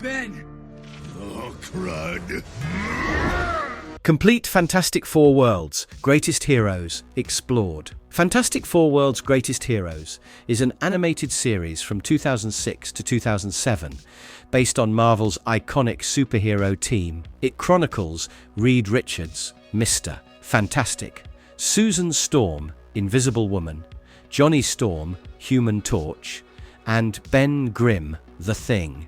Ben! Oh, crud. Complete Fantastic Four Worlds, Greatest Heroes, Explored. Fantastic Four Worlds Greatest Heroes is an animated series from 2006 to 2007, based on Marvel's iconic superhero team. It chronicles Reed Richards, Mr. Fantastic, Susan Storm, Invisible Woman, Johnny Storm, Human Torch, and Ben Grimm, The Thing,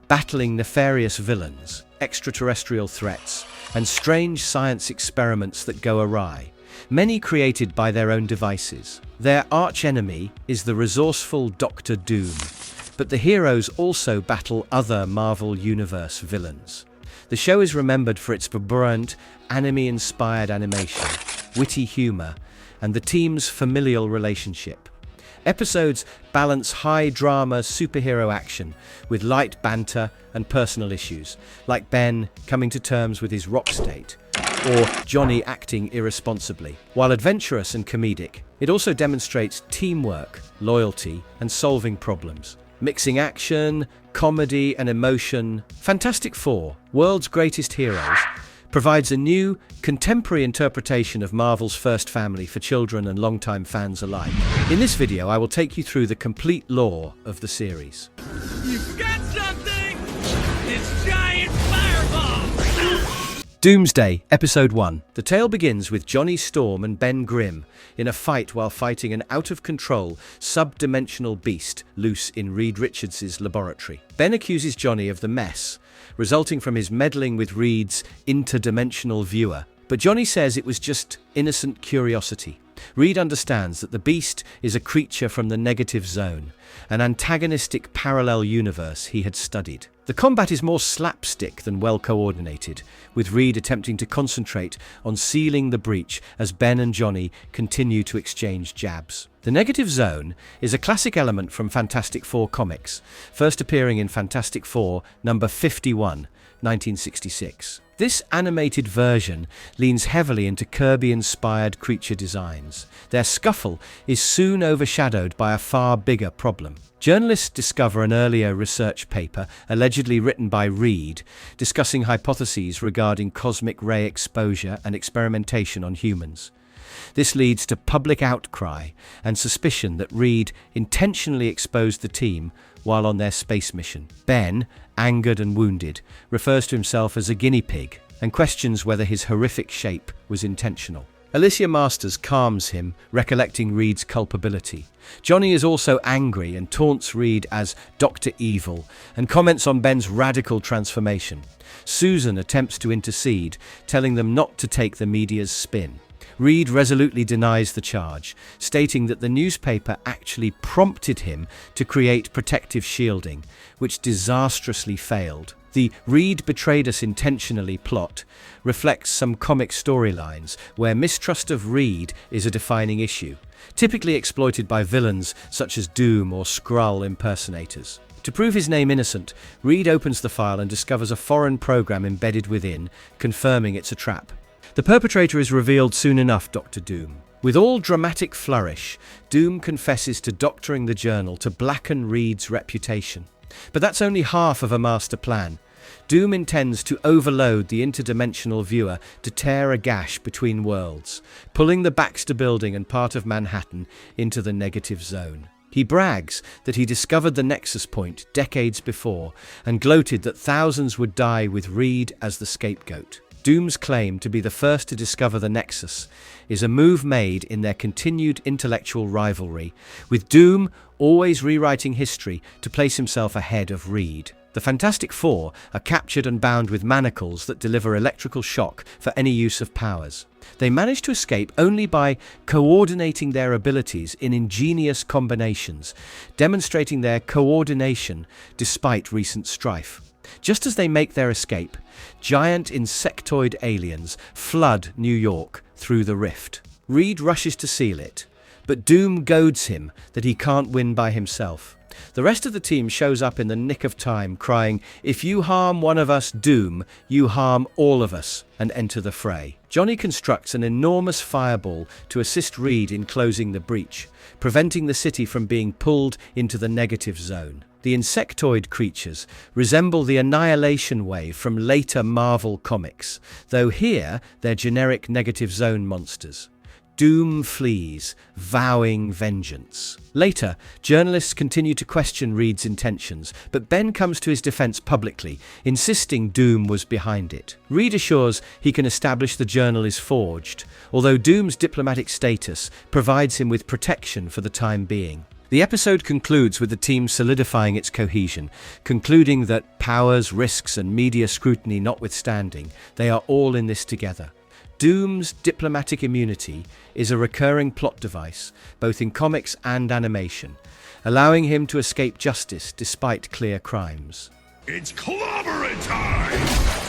battling nefarious villains, extraterrestrial threats, and strange science experiments that go awry, many created by their own devices. Their archenemy is the resourceful Doctor Doom, but the heroes also battle other Marvel Universe villains. The show is remembered for its vibrant, anime-inspired animation, witty humor, and the team's familial relationship. Episodes balance high-drama superhero action with light banter and personal issues, like Ben coming to terms with his rock state, or Johnny acting irresponsibly. While adventurous and comedic, it also demonstrates teamwork, loyalty, and solving problems. Mixing action, comedy, and emotion, Fantastic Four, World's Greatest Heroes, provides a new, contemporary interpretation of Marvel's first family for children and longtime fans alike. In this video, I will take you through the complete lore of the series. You've got something! It's giant fireball! Doomsday, Episode 1. The tale begins with Johnny Storm and Ben Grimm in a fight while fighting an out-of-control, sub-dimensional beast loose in Reed Richards' laboratory. Ben accuses Johnny of the mess, resulting from his meddling with Reed's interdimensional viewer, but Johnny says it was just innocent curiosity. Reed understands that the beast is a creature from the negative zone, an antagonistic parallel universe he had studied. The combat is more slapstick than well coordinated, with Reed attempting to concentrate on sealing the breach as Ben and Johnny continue to exchange jabs. The negative zone is a classic element from Fantastic Four comics, first appearing in Fantastic Four number 51, 1966. This animated version leans heavily into Kirby-inspired creature designs. Their scuffle is soon overshadowed by a far bigger problem. Journalists discover an earlier research paper, allegedly written by Reed, discussing hypotheses regarding cosmic ray exposure and experimentation on humans. This leads to public outcry and suspicion that Reed intentionally exposed the team while on their space mission. Ben, angered and wounded, refers to himself as a guinea pig and questions whether his horrific shape was intentional. Alicia Masters calms him, recollecting Reed's culpability. Johnny is also angry and taunts Reed as Dr. Evil and comments on Ben's radical transformation. Susan attempts to intercede, telling them not to take the media's spin. Reed resolutely denies the charge, stating that the newspaper actually prompted him to create protective shielding, which disastrously failed. The "Reed betrayed us intentionally" plot reflects some comic storylines where mistrust of Reed is a defining issue, typically exploited by villains such as Doom or Skrull impersonators. To prove his name innocent, Reed opens the file and discovers a foreign program embedded within, confirming it's a trap. The perpetrator is revealed soon enough, Dr. Doom. With all dramatic flourish, Doom confesses to doctoring the journal to blacken Reed's reputation. But that's only half of a master plan. Doom intends to overload the interdimensional viewer to tear a gash between worlds, pulling the Baxter Building and part of Manhattan into the negative zone. He brags that he discovered the Nexus Point decades before and gloated that thousands would die with Reed as the scapegoat. Doom's claim to be the first to discover the Nexus is a move made in their continued intellectual rivalry, with Doom always rewriting history to place himself ahead of Reed. The Fantastic Four are captured and bound with manacles that deliver electrical shock for any use of powers. They manage to escape only by coordinating their abilities in ingenious combinations, demonstrating their coordination despite recent strife. Just as they make their escape, giant insectoid aliens flood New York through the rift. Reed rushes to seal it, but Doom goads him that he can't win by himself. The rest of the team shows up in the nick of time, crying, "If you harm one of us, Doom, you harm all of us," and enter the fray. Johnny constructs an enormous fireball to assist Reed in closing the breach, preventing the city from being pulled into the negative zone. The insectoid creatures resemble the Annihilation Wave from later Marvel comics, though here they're generic negative zone monsters. Doom flees, vowing vengeance. Later, journalists continue to question Reed's intentions, but Ben comes to his defense publicly, insisting Doom was behind it. Reed assures he can establish the journal is forged, although Doom's diplomatic status provides him with protection for the time being. The episode concludes with the team solidifying its cohesion, concluding that powers, risks, and media scrutiny notwithstanding, they are all in this together. Doom's diplomatic immunity is a recurring plot device, both in comics and animation, allowing him to escape justice despite clear crimes. It's clobbering time!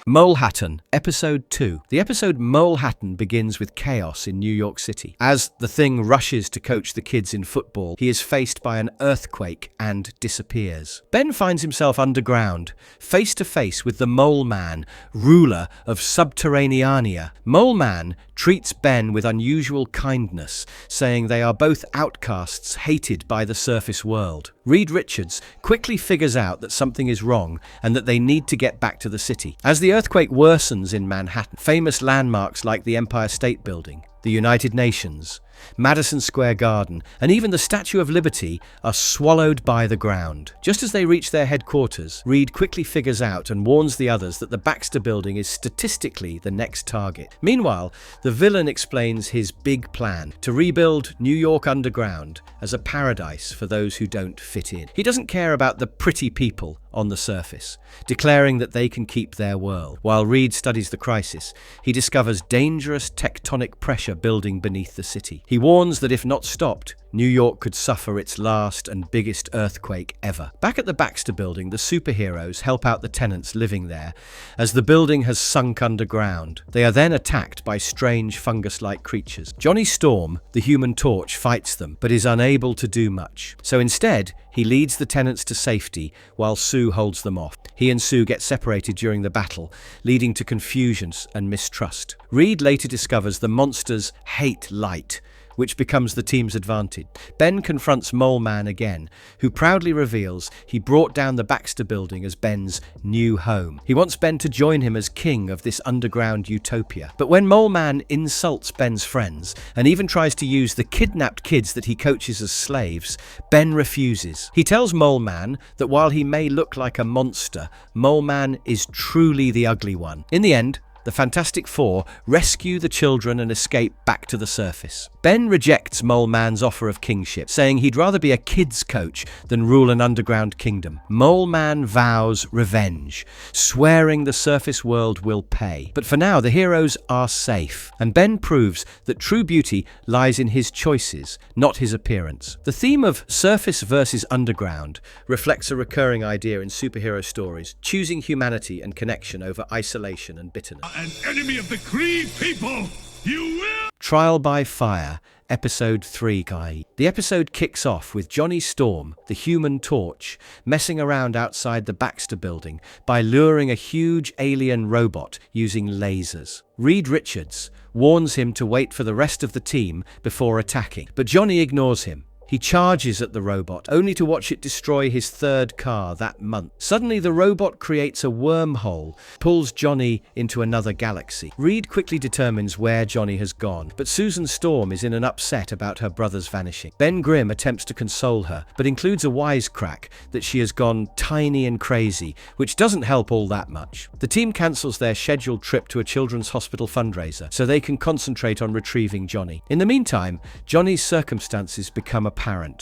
Molehattan, Episode 2. The episode Molehattan begins with chaos in New York City. As the Thing rushes to coach the kids in football, he is faced by an earthquake and disappears. Ben finds himself underground, face to face with the Mole Man, ruler of Subterraneania. Mole Man treats Ben with unusual kindness, saying they are both outcasts hated by the surface world. Reed Richards quickly figures out that something is wrong and that they need to get back to the city. As the earthquake worsens in Manhattan, famous landmarks like the Empire State Building, the United Nations, Madison Square Garden, and even the Statue of Liberty are swallowed by the ground. Just as they reach their headquarters, Reed quickly figures out and warns the others that the Baxter Building is statistically the next target. Meanwhile, the villain explains his big plan to rebuild New York underground as a paradise for those who don't fit in. He doesn't care about the pretty people on the surface, declaring that they can keep their world. While Reed studies the crisis, he discovers dangerous tectonic pressure building beneath the city. He warns that if not stopped, New York could suffer its last and biggest earthquake ever. Back at the Baxter Building, the superheroes help out the tenants living there, as the building has sunk underground. They are then attacked by strange fungus-like creatures. Johnny Storm, the Human Torch, fights them, but is unable to do much. So instead, he leads the tenants to safety, while Sue holds them off. He and Sue get separated during the battle, leading to confusion and mistrust. Reed later discovers the monsters hate light, which becomes the team's advantage. Ben confronts Mole Man again, who proudly reveals he brought down the Baxter Building as Ben's new home. He wants Ben to join him as king of this underground utopia. But when Mole Man insults Ben's friends and even tries to use the kidnapped kids that he coaches as slaves, Ben refuses. He tells Mole Man that while he may look like a monster, Mole Man is truly the ugly one. In the end, the Fantastic Four rescue the children and escape back to the surface. Ben rejects Mole Man's offer of kingship, saying he'd rather be a kid's coach than rule an underground kingdom. Mole Man vows revenge, swearing the surface world will pay. But for now, the heroes are safe, and Ben proves that true beauty lies in his choices, not his appearance. The theme of surface versus underground reflects a recurring idea in superhero stories, choosing humanity and connection over isolation and bitterness. An enemy of the Kree people! You will! Trial by Fire, Episode 3, Guy. The episode kicks off with Johnny Storm, the Human Torch, messing around outside the Baxter Building by luring a huge alien robot using lasers. Reed Richards warns him to wait for the rest of the team before attacking, but Johnny ignores him. He charges at the robot, only to watch it destroy his third car that month. Suddenly, the robot creates a wormhole, pulls Johnny into another galaxy. Reed quickly determines where Johnny has gone, but Susan Storm is in an upset about her brother's vanishing. Ben Grimm attempts to console her, but includes a wisecrack that she has gone tiny and crazy, which doesn't help all that much. The team cancels their scheduled trip to a children's hospital fundraiser, so they can concentrate on retrieving Johnny. In the meantime, Johnny's circumstances become apparent.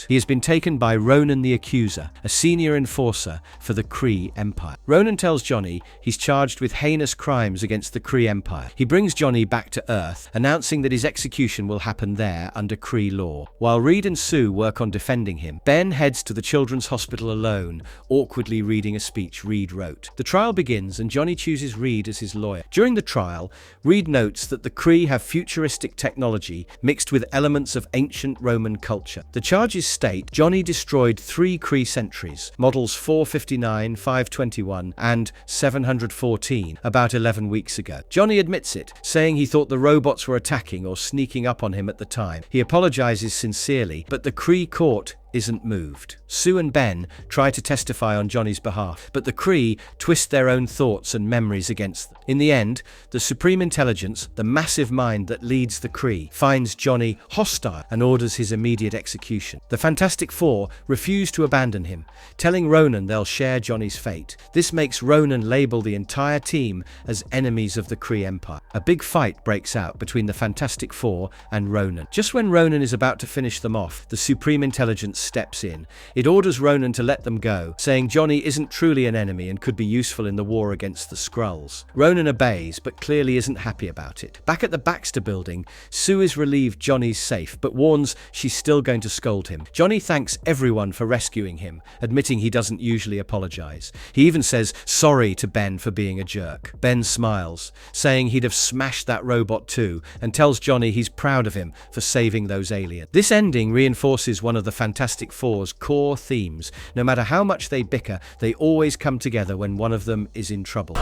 He has been taken by Ronan the Accuser, a senior enforcer for the Kree Empire. Ronan tells Johnny he's charged with heinous crimes against the Kree Empire. He brings Johnny back to Earth, announcing that his execution will happen there under Kree law. While Reed and Sue work on defending him, Ben heads to the children's hospital alone, awkwardly reading a speech Reed wrote. The trial begins and Johnny chooses Reed as his lawyer. During the trial, Reed notes that the Kree have futuristic technology mixed with elements of ancient Roman culture. The charges state Johnny destroyed 3 Kree sentries, models 459, 521, and 714, about 11 weeks ago. Johnny admits it, saying he thought the robots were attacking or sneaking up on him at the time. He apologizes sincerely, but the Kree court isn't moved. Sue and Ben try to testify on Johnny's behalf, but the Kree twist their own thoughts and memories against them. In the end, the Supreme Intelligence, the massive mind that leads the Kree, finds Johnny hostile and orders his immediate execution. The Fantastic Four refuse to abandon him, telling Ronan they'll share Johnny's fate. This makes Ronan label the entire team as enemies of the Kree Empire. A big fight breaks out between the Fantastic Four and Ronan. Just when Ronan is about to finish them off, the Supreme Intelligence steps in. It orders Ronan to let them go, saying Johnny isn't truly an enemy and could be useful in the war against the Skrulls. Ronan obeys, but clearly isn't happy about it. Back at the Baxter building, Sue is relieved Johnny's safe, but warns she's still going to scold him. Johnny thanks everyone for rescuing him, admitting he doesn't usually apologize. He even says sorry to Ben for being a jerk. Ben smiles, saying he'd have smashed that robot too, and tells Johnny he's proud of him for saving those aliens. This ending reinforces one of the Fantastic Four's core themes. No matter how much they bicker, they always come together when one of them is in trouble.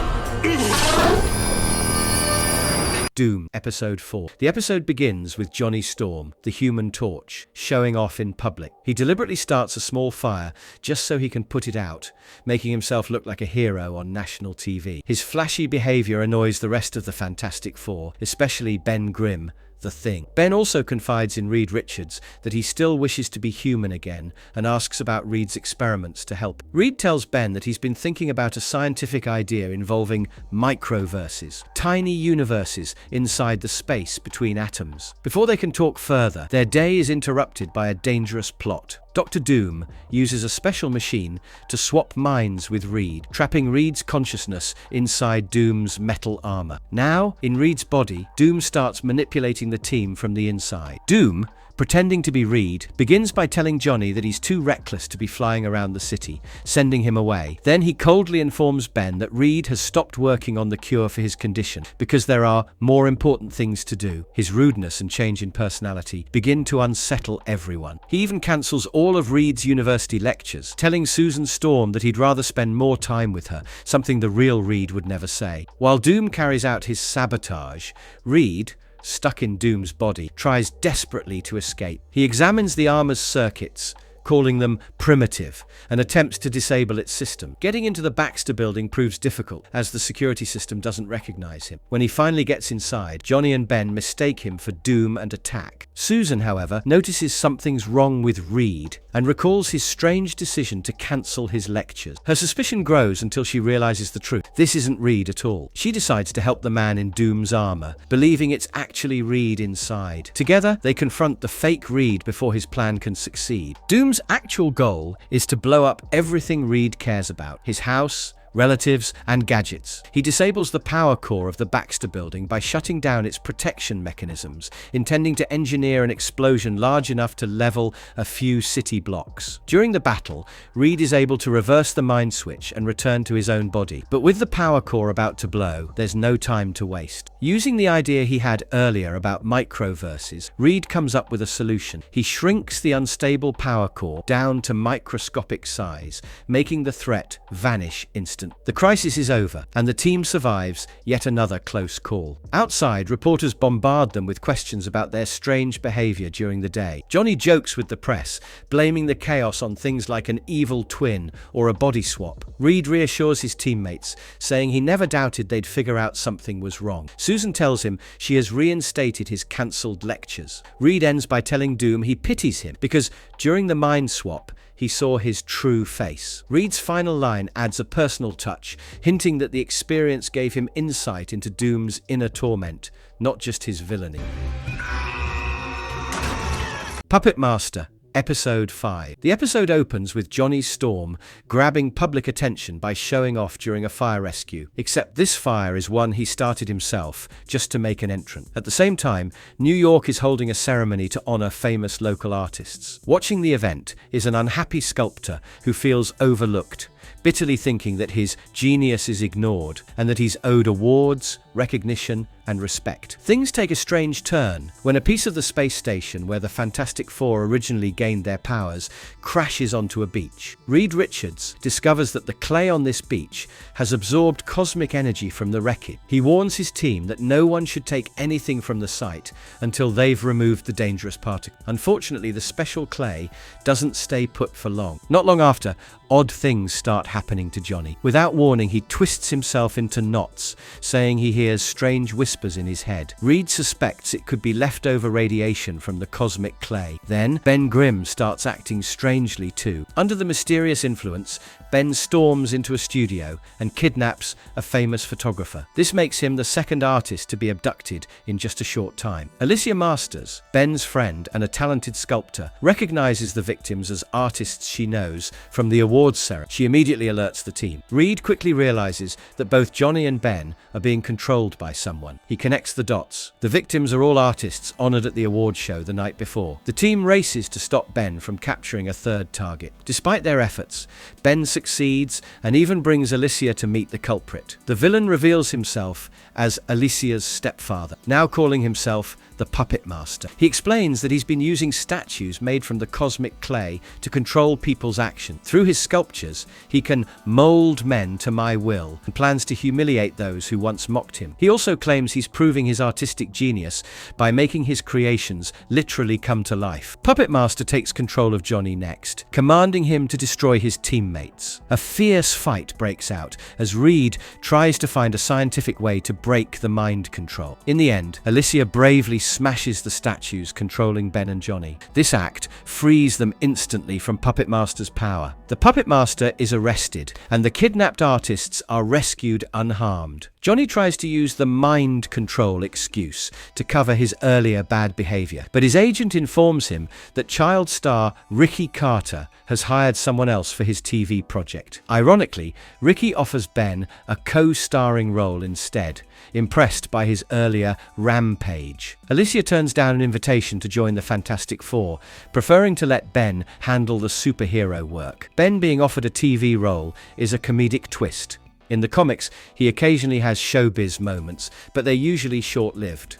Doom, Episode 4. The episode begins with Johnny Storm, the Human Torch, showing off in public. He deliberately starts a small fire just so he can put it out, making himself look like a hero on national TV. His flashy behavior annoys the rest of the Fantastic Four, especially Ben Grimm, the Thing. Ben also confides in Reed Richards that he still wishes to be human again and asks about Reed's experiments to help. Reed tells Ben that he's been thinking about a scientific idea involving microverses, tiny universes inside the space between atoms. Before they can talk further, their day is interrupted by a dangerous plot. Dr. Doom uses a special machine to swap minds with Reed, trapping Reed's consciousness inside Doom's metal armor. Now, in Reed's body, Doom starts manipulating the team from the inside. Doom, pretending to be Reed, begins by telling Johnny that he's too reckless to be flying around the city, sending him away. Then he coldly informs Ben that Reed has stopped working on the cure for his condition because there are more important things to do. His rudeness and change in personality begin to unsettle everyone. He even cancels all of Reed's university lectures, telling Susan Storm that he'd rather spend more time with her, something the real Reed would never say. While Doom carries out his sabotage, Reed, stuck in Doom's body, tries desperately to escape. He examines the armor's circuits, calling them primitive, and attempts to disable its system. Getting into the Baxter building proves difficult, as the security system doesn't recognize him. When he finally gets inside, Johnny and Ben mistake him for Doom and attack. Susan, however, notices something's wrong with Reed and recalls his strange decision to cancel his lectures. Her suspicion grows until she realizes the truth. This isn't Reed at all. She decides to help the man in Doom's armor, believing it's actually Reed inside. Together, they confront the fake Reed before his plan can succeed. Doom's actual goal is to blow up everything Reed cares about: his house, relatives, and gadgets. He disables the power core of the Baxter building by shutting down its protection mechanisms, intending to engineer an explosion large enough to level a few city blocks. During the battle, Reed is able to reverse the mind switch and return to his own body. But with the power core about to blow, there's no time to waste. Using the idea he had earlier about microverses, Reed comes up with a solution. He shrinks the unstable power core down to microscopic size, making the threat vanish instantly. The crisis is over, and the team survives yet another close call. Outside, reporters bombard them with questions about their strange behavior during the day. Johnny jokes with the press, blaming the chaos on things like an evil twin or a body swap. Reed reassures his teammates, saying he never doubted they'd figure out something was wrong. Susan tells him she has reinstated his cancelled lectures. Reed ends by telling Doom he pities him because during the mind swap, he saw his true face. Reed's final line adds a personal touch, hinting that the experience gave him insight into Doom's inner torment, not just his villainy. Puppet Master, Episode 5. The episode opens with Johnny Storm grabbing public attention by showing off during a fire rescue, except this fire is one he started himself just to make an entrance. At the same time, New York is holding a ceremony to honor famous local artists. Watching the event is an unhappy sculptor who feels overlooked. bitterly thinking that his genius is ignored and that he's owed awards, recognition, and respect. Things take a strange turn when a piece of the space station where the Fantastic Four originally gained their powers crashes onto a beach. Reed Richards discovers that the clay on this beach has absorbed cosmic energy from the wreckage. He warns his team that no one should take anything from the site until they've removed the dangerous particle. Unfortunately, the special clay doesn't stay put for long. Not long after, odd things start happening to Johnny. Without warning, he twists himself into knots, saying he hears strange whispers in his head. Reed suspects it could be leftover radiation from the cosmic clay. Then, Ben Grimm starts acting strangely too. Under the mysterious influence, Ben storms into a studio and kidnaps a famous photographer. This makes him the second artist to be abducted in just a short time. Alicia Masters, Ben's friend and a talented sculptor, recognizes the victims as artists she knows from the awards ceremony. She immediately alerts the team. Reed quickly realizes that both Johnny and Ben are being controlled by someone. He connects the dots. The victims are all artists honored at the awards show the night before. The team races to stop Ben from capturing a third target. Despite their efforts, Ben succeeds and even brings Alicia to meet the culprit. The villain reveals himself as Alicia's stepfather, now calling himself the Puppet Master. He explains that he's been using statues made from the cosmic clay to control people's action. Through his sculptures, he can mold men to my will and plans to humiliate those who once mocked him. He also claims he's proving his artistic genius by making his creations literally come to life. Puppet Master takes control of Johnny next, commanding him to destroy his teammates. A fierce fight breaks out as Reed tries to find a scientific way to break the mind control. In the end, Alicia bravely smashes the statues controlling Ben and Johnny. This act frees them instantly from Puppet Master's power. The Puppet Master is arrested, and the kidnapped artists are rescued unharmed. Johnny tries to use the mind control excuse to cover his earlier bad behavior, but his agent informs him that child star Ricky Carter has hired someone else for his TV project. Ironically, Ricky offers Ben a co-starring role instead, impressed by his earlier rampage. Alicia turns down an invitation to join the Fantastic Four, preferring to let Ben handle the superhero work. Ben being offered a TV role is a comedic twist. In the comics, he occasionally has showbiz moments, but they're usually short-lived.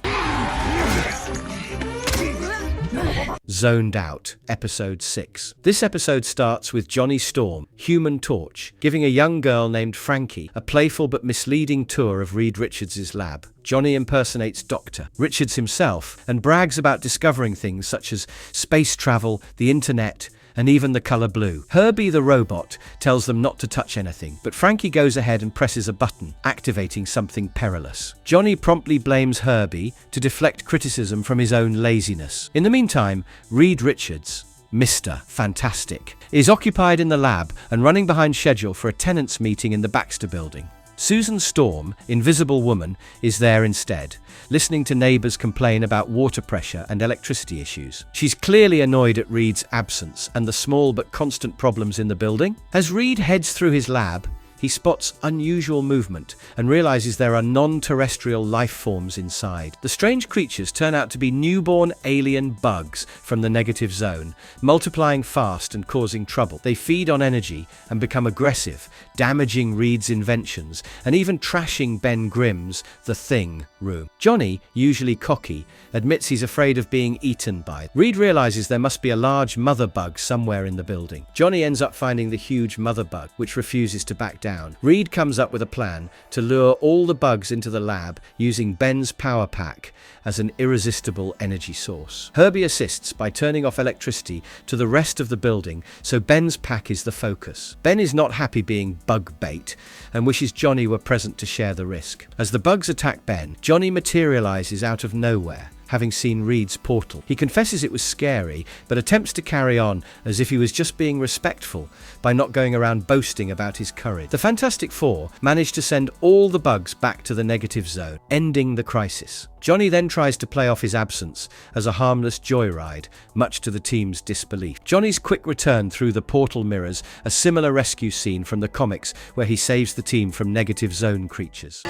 Zoned Out, Episode 6. This episode starts with Johnny Storm, Human Torch, giving a young girl named Frankie a playful but misleading tour of Reed Richards' lab. Johnny impersonates Dr. Richards himself and brags about discovering things such as space travel, the internet, and even the color blue. Herbie the robot tells them not to touch anything, but Frankie goes ahead and presses a button, activating something perilous. Johnny promptly blames Herbie to deflect criticism from his own laziness. In the meantime, Reed Richards, Mr. Fantastic, is occupied in the lab and running behind schedule for a tenants meeting in the Baxter building. Susan Storm, Invisible Woman, is there instead, listening to neighbors complain about water pressure and electricity issues. She's clearly annoyed at Reed's absence and the small but constant problems in the building. As Reed heads through his lab, he spots unusual movement and realizes there are non-terrestrial life forms inside. The strange creatures turn out to be newborn alien bugs from the negative zone, multiplying fast and causing trouble. They feed on energy and become aggressive, damaging Reed's inventions and even trashing Ben Grimm's The Thing room. Johnny, usually cocky, admits he's afraid of being eaten by. Reed realizes there must be a large mother bug somewhere in the building. Johnny ends up finding the huge mother bug, which refuses to back down. Reed comes up with a plan to lure all the bugs into the lab using Ben's power pack as an irresistible energy source. Herbie assists by turning off electricity to the rest of the building, so Ben's pack is the focus. Ben is not happy being bug bait and wishes Johnny were present to share the risk. As the bugs attack Ben, Johnny materializes out of nowhere, having seen Reed's portal. He confesses it was scary, but attempts to carry on as if he was just being respectful by not going around boasting about his courage. The Fantastic Four manage to send all the bugs back to the negative zone, ending the crisis. Johnny then tries to play off his absence as a harmless joyride, much to the team's disbelief. Johnny's quick return through the portal mirrors a similar rescue scene from the comics where he saves the team from negative zone creatures.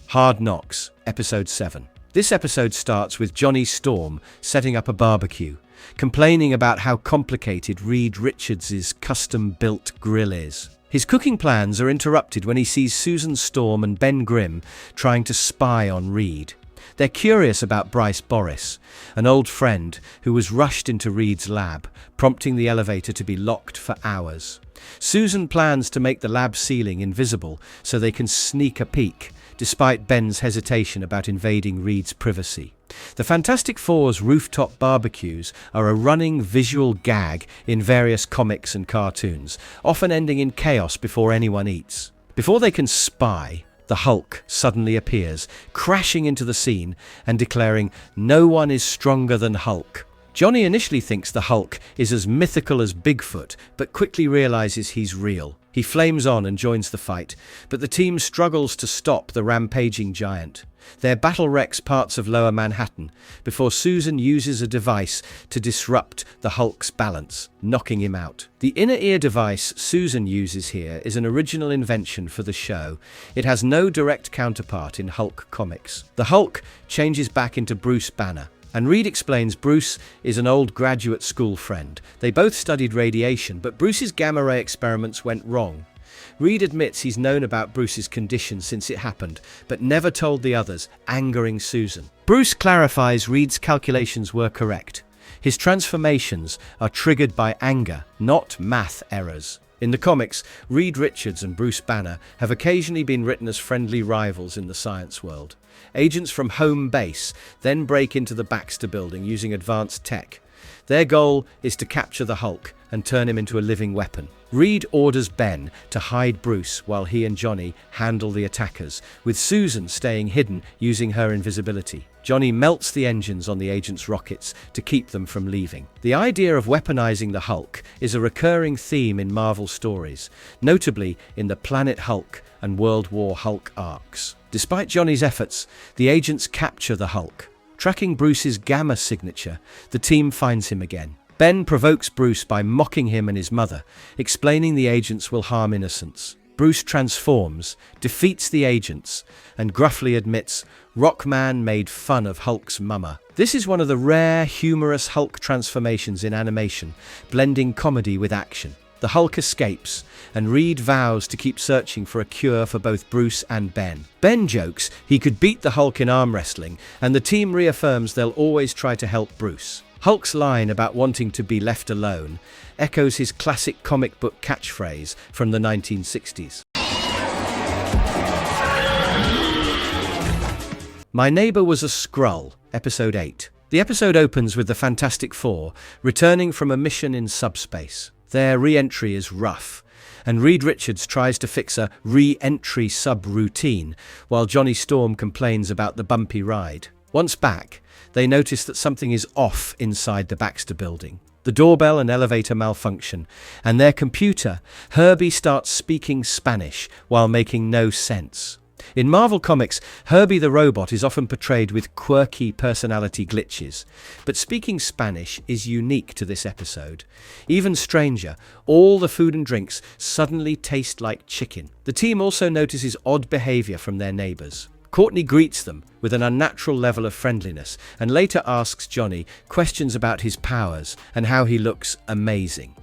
Hard Knocks, Episode 7. This episode starts with Johnny Storm setting up a barbecue, complaining about how complicated Reed Richards' custom-built grill is. His cooking plans are interrupted when he sees Susan Storm and Ben Grimm trying to spy on Reed. They're curious about Bryce Boris, an old friend who was rushed into Reed's lab, prompting the elevator to be locked for hours. Susan plans to make the lab ceiling invisible so they can sneak a peek, despite Ben's hesitation about invading Reed's privacy. The Fantastic Four's rooftop barbecues are a running visual gag in various comics and cartoons, often ending in chaos before anyone eats. Before they can spy, the Hulk suddenly appears, crashing into the scene and declaring, "No one is stronger than Hulk." Johnny initially thinks the Hulk is as mythical as Bigfoot, but quickly realizes he's real. He flames on and joins the fight, but the team struggles to stop the rampaging giant. Their battle wrecks parts of Lower Manhattan before Susan uses a device to disrupt the Hulk's balance, knocking him out. The inner ear device Susan uses here is an original invention for the show. It has no direct counterpart in Hulk comics. The Hulk changes back into Bruce Banner, and Reed explains Bruce is an old graduate school friend. They both studied radiation, but Bruce's gamma ray experiments went wrong. Reed admits he's known about Bruce's condition since it happened, but never told the others, angering Susan. Bruce clarifies Reed's calculations were correct. His transformations are triggered by anger, not math errors. In the comics, Reed Richards and Bruce Banner have occasionally been written as friendly rivals in the science world. Agents from Home Base then break into the Baxter building using advanced tech. Their goal is to capture the Hulk and turn him into a living weapon. Reed orders Ben to hide Bruce while he and Johnny handle the attackers, with Susan staying hidden using her invisibility. Johnny melts the engines on the agents' rockets to keep them from leaving. The idea of weaponizing the Hulk is a recurring theme in Marvel stories, notably in the Planet Hulk and World War Hulk arcs. Despite Johnny's efforts, the agents capture the Hulk. Tracking Bruce's gamma signature, the team finds him again. Ben provokes Bruce by mocking him and his mother, explaining the agents will harm innocents. Bruce transforms, defeats the agents, and gruffly admits Rockman made fun of Hulk's mama. This is one of the rare, humorous Hulk transformations in animation, blending comedy with action. The Hulk escapes, and Reed vows to keep searching for a cure for both Bruce and Ben. Ben jokes he could beat the Hulk in arm wrestling, and the team reaffirms they'll always try to help Bruce. Hulk's line about wanting to be left alone echoes his classic comic book catchphrase from the 1960s. My Neighbor Was a Skrull, Episode 8. The episode opens with the Fantastic Four returning from a mission in subspace. Their re-entry is rough, and Reed Richards tries to fix a re-entry sub-routine, while Johnny Storm complains about the bumpy ride. Once back, they notice that something is off inside the Baxter building. The doorbell and elevator malfunction, and their computer, Herbie, starts speaking Spanish while making no sense. In Marvel Comics, Herbie the robot is often portrayed with quirky personality glitches, but speaking Spanish is unique to this episode. Even stranger, all the food and drinks suddenly taste like chicken. The team also notices odd behavior from their neighbors. Courtney greets them with an unnatural level of friendliness and later asks Johnny questions about his powers and how he looks amazing.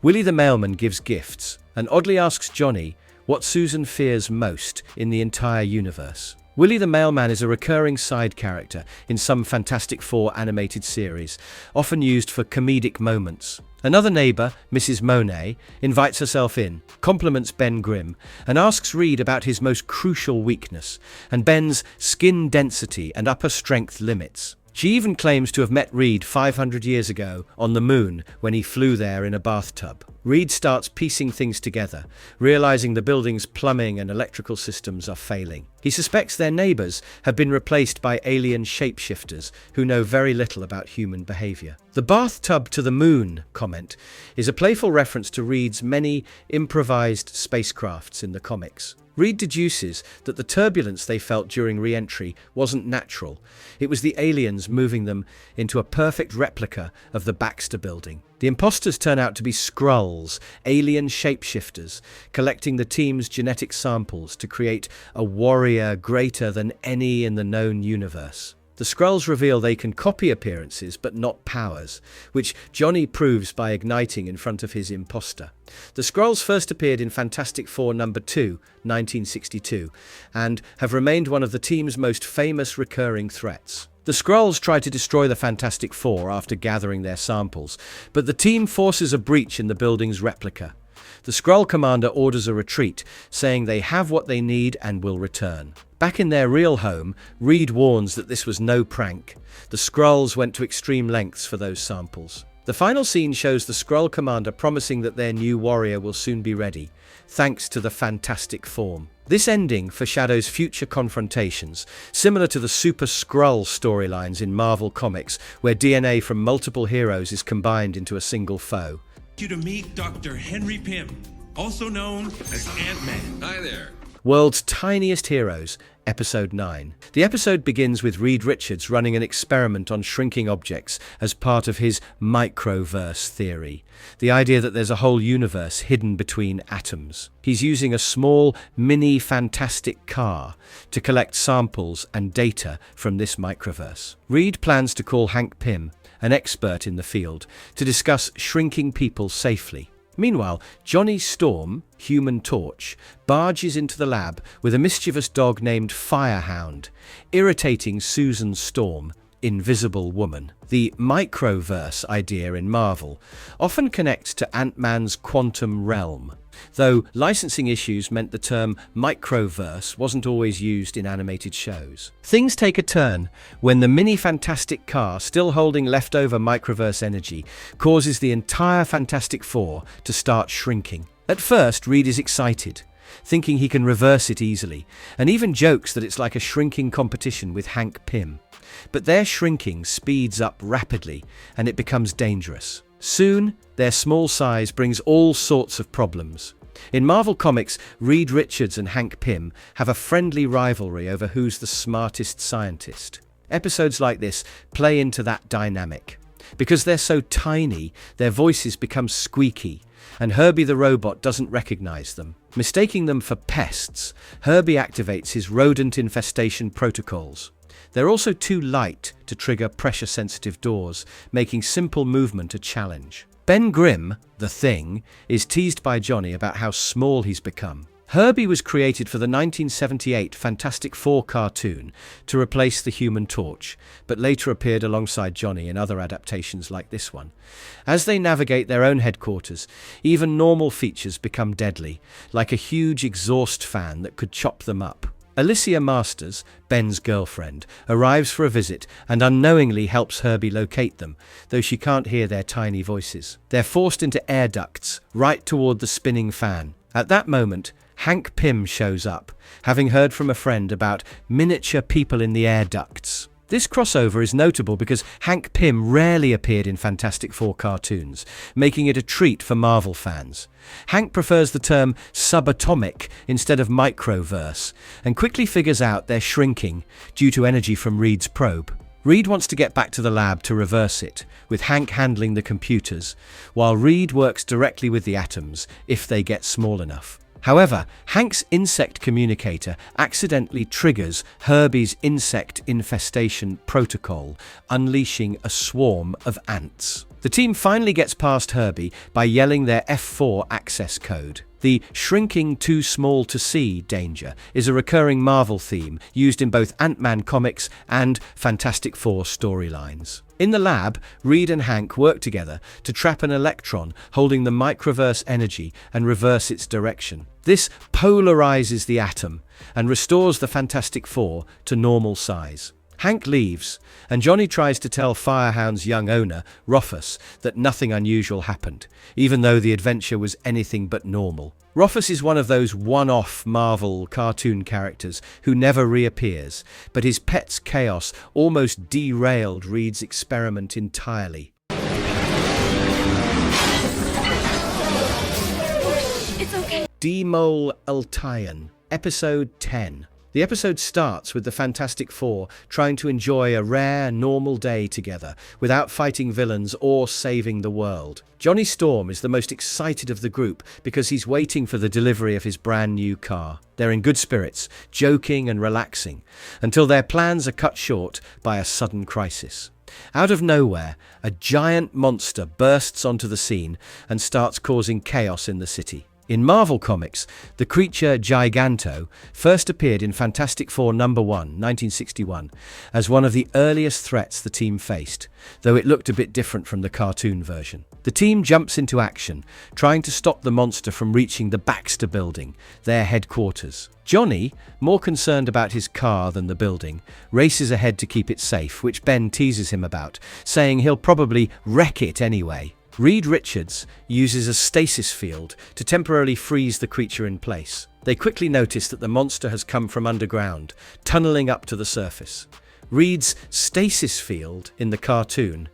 Willie the mailman gives gifts and oddly asks Johnny what Susan fears most in the entire universe. Willie the mailman is a recurring side character in some Fantastic Four animated series, often used for comedic moments. Another neighbor, Mrs. Monet, invites herself in, compliments Ben Grimm, and asks Reed about his most crucial weakness, and Ben's skin density and upper strength limits. She even claims to have met Reed 500 years ago on the moon when he flew there in a bathtub. Reed starts piecing things together, realizing the building's plumbing and electrical systems are failing. He suspects their neighbors have been replaced by alien shapeshifters who know very little about human behavior. The bathtub to the moon comment is a playful reference to Reed's many improvised spacecrafts in the comics. Reed deduces that the turbulence they felt during re-entry wasn't natural. It was the aliens moving them into a perfect replica of the Baxter building. The imposters turn out to be Skrulls, alien shapeshifters, collecting the team's genetic samples to create a warrior greater than any in the known universe. The Skrulls reveal they can copy appearances but not powers, which Johnny proves by igniting in front of his imposter. The Skrulls first appeared in Fantastic Four #2, 1962, and have remained one of the team's most famous recurring threats. The Skrulls try to destroy the Fantastic Four after gathering their samples, but the team forces a breach in the building's replica. The Skrull commander orders a retreat, saying they have what they need and will return. Back in their real home, Reed warns that this was no prank. The Skrulls went to extreme lengths for those samples. The final scene shows the Skrull commander promising that their new warrior will soon be ready, thanks to the fantastic form. This ending foreshadows future confrontations, similar to the Super Skrull storylines in Marvel Comics, where DNA from multiple heroes is combined into a single foe. You to meet Dr. Henry Pym, also known as Ant-Man. Hi there. World's Tiniest Heroes, Episode 9. The episode begins with Reed Richards running an experiment on shrinking objects as part of his microverse theory, the idea that there's a whole universe hidden between atoms. He's using a small, mini fantastic car to collect samples and data from this microverse. Reed plans to call Hank Pym, an expert in the field, to discuss shrinking people safely. Meanwhile, Johnny Storm, Human Torch, barges into the lab with a mischievous dog named Firehound, irritating Susan Storm, Invisible Woman. The microverse idea in Marvel often connects to Ant-Man's quantum realm, though licensing issues meant the term microverse wasn't always used in animated shows. Things take a turn when the mini-fantastic car, still holding leftover microverse energy, causes the entire Fantastic Four to start shrinking. At first, Reed is excited, thinking he can reverse it easily, and even jokes that it's like a shrinking competition with Hank Pym. But their shrinking speeds up rapidly, and it becomes dangerous. Soon, their small size brings all sorts of problems. In Marvel Comics, Reed Richards and Hank Pym have a friendly rivalry over who's the smartest scientist. Episodes like this play into that dynamic. Because they're so tiny, their voices become squeaky, and Herbie the robot doesn't recognize them. Mistaking them for pests, Herbie activates his rodent infestation protocols. They're also too light to trigger pressure-sensitive doors, making simple movement a challenge. Ben Grimm, the Thing, is teased by Johnny about how small he's become. Herbie was created for the 1978 Fantastic Four cartoon to replace the Human Torch, but later appeared alongside Johnny in other adaptations like this one. As they navigate their own headquarters, even normal features become deadly, like a huge exhaust fan that could chop them up. Alicia Masters, Ben's girlfriend, arrives for a visit and unknowingly helps Herbie locate them, though she can't hear their tiny voices. They're forced into air ducts, right toward the spinning fan. At that moment, Hank Pym shows up, having heard from a friend about miniature people in the air ducts. This crossover is notable because Hank Pym rarely appeared in Fantastic Four cartoons, making it a treat for Marvel fans. Hank prefers the term subatomic instead of microverse, and quickly figures out they're shrinking due to energy from Reed's probe. Reed wants to get back to the lab to reverse it, with Hank handling the computers, while Reed works directly with the atoms if they get small enough. However, Hank's insect communicator accidentally triggers Herbie's insect infestation protocol, unleashing a swarm of ants. The team finally gets past Herbie by yelling their F4 access code. The shrinking too small to see danger is a recurring Marvel theme used in both Ant-Man comics and Fantastic Four storylines. In the lab, Reed and Hank work together to trap an electron holding the microverse energy and reverse its direction. This polarizes the atom and restores the Fantastic Four to normal size. Hank leaves, and Johnny tries to tell Firehound's young owner, Rufus, that nothing unusual happened, even though the adventure was anything but normal. Rufus is one of those one-off Marvel cartoon characters who never reappears, but his pet's chaos almost derailed Reed's experiment entirely. It's okay. Demol Altayan, Episode 10. The episode starts with the Fantastic Four trying to enjoy a rare, normal day together without fighting villains or saving the world. Johnny Storm is the most excited of the group because he's waiting for the delivery of his brand new car. They're in good spirits, joking and relaxing, until their plans are cut short by a sudden crisis. Out of nowhere, a giant monster bursts onto the scene and starts causing chaos in the city. In Marvel Comics, the creature Giganto first appeared in Fantastic Four #1, 1961, as one of the earliest threats the team faced, though it looked a bit different from the cartoon version. The team jumps into action, trying to stop the monster from reaching the Baxter Building, their headquarters. Johnny, more concerned about his car than the building, races ahead to keep it safe, which Ben teases him about, saying he'll probably wreck it anyway. Reed Richards uses a stasis field to temporarily freeze the creature in place. They quickly notice that the monster has come from underground, tunneling up to the surface. Reed's stasis field in the cartoon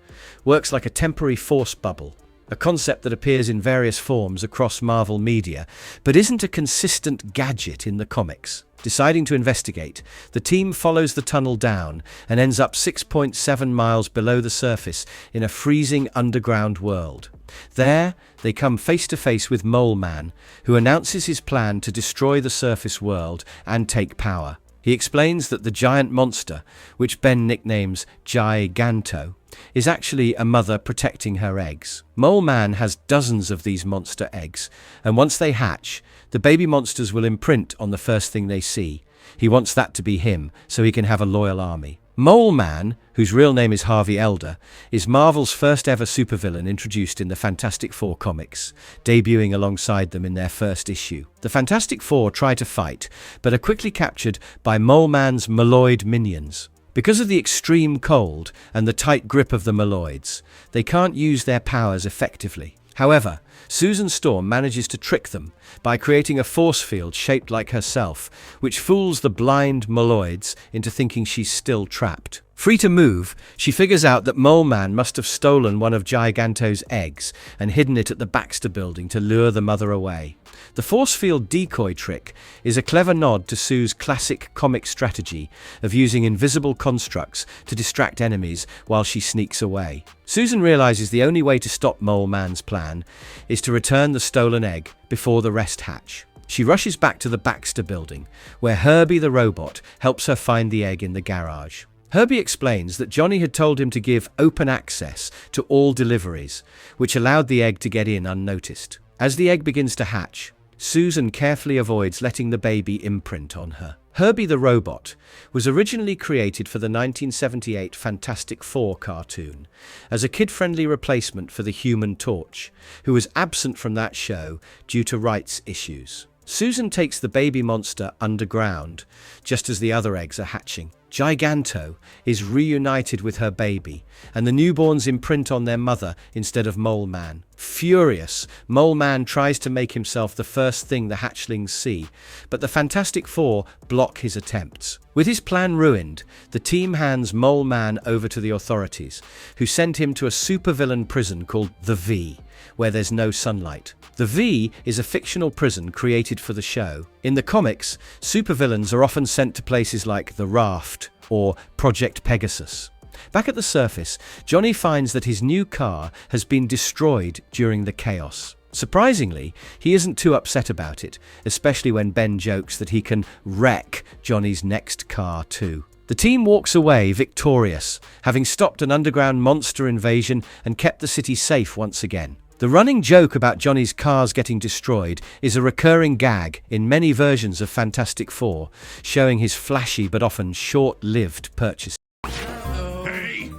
works like a temporary force bubble, a concept that appears in various forms across Marvel media, but isn't a consistent gadget in the comics. Deciding to investigate, the team follows the tunnel down and ends up 6.7 miles below the surface in a freezing underground world. There, they come face to face with Mole Man, who announces his plan to destroy the surface world and take power. He explains that the giant monster, which Ben nicknames Giganto, is actually a mother protecting her eggs. Mole Man has dozens of these monster eggs, and once they hatch, the baby monsters will imprint on the first thing they see. He wants that to be him, so he can have a loyal army. Mole Man, whose real name is Harvey Elder, is Marvel's first ever supervillain introduced in the Fantastic Four comics, debuting alongside them in their first issue. The Fantastic Four try to fight, but are quickly captured by Mole Man's Moloid minions. Because of the extreme cold and the tight grip of the Moloids, they can't use their powers effectively. However, Susan Storm manages to trick them by creating a force field shaped like herself, which fools the blind Moloids into thinking she's still trapped. Free to move, she figures out that Mole Man must have stolen one of Giganto's eggs and hidden it at the Baxter Building to lure the mother away. The force field decoy trick is a clever nod to Sue's classic comic strategy of using invisible constructs to distract enemies while she sneaks away. Susan realizes the only way to stop Mole Man's plan is to return the stolen egg before the rest hatch. She rushes back to the Baxter Building, where Herbie the robot helps her find the egg in the garage. Herbie explains that Johnny had told him to give open access to all deliveries, which allowed the egg to get in unnoticed. As the egg begins to hatch, Susan carefully avoids letting the baby imprint on her. Herbie the robot was originally created for the 1978 Fantastic Four cartoon as a kid-friendly replacement for the Human Torch, who was absent from that show due to rights issues. Susan takes the baby monster underground, just as the other eggs are hatching. Giganto is reunited with her baby, and the newborns imprint on their mother instead of Mole Man. Furious, Mole Man tries to make himself the first thing the hatchlings see, but the Fantastic Four block his attempts. With his plan ruined, the team hands Mole Man over to the authorities, who send him to a supervillain prison called the V, where there's no sunlight. The V is a fictional prison created for the show. In the comics, supervillains are often sent to places like the Raft or Project Pegasus. Back at the surface, Johnny finds that his new car has been destroyed during the chaos. Surprisingly, he isn't too upset about it, especially when Ben jokes that he can wreck Johnny's next car too. The team walks away victorious, having stopped an underground monster invasion and kept the city safe once again. The running joke about Johnny's cars getting destroyed is a recurring gag in many versions of Fantastic Four, showing his flashy but often short-lived purchases. Hey!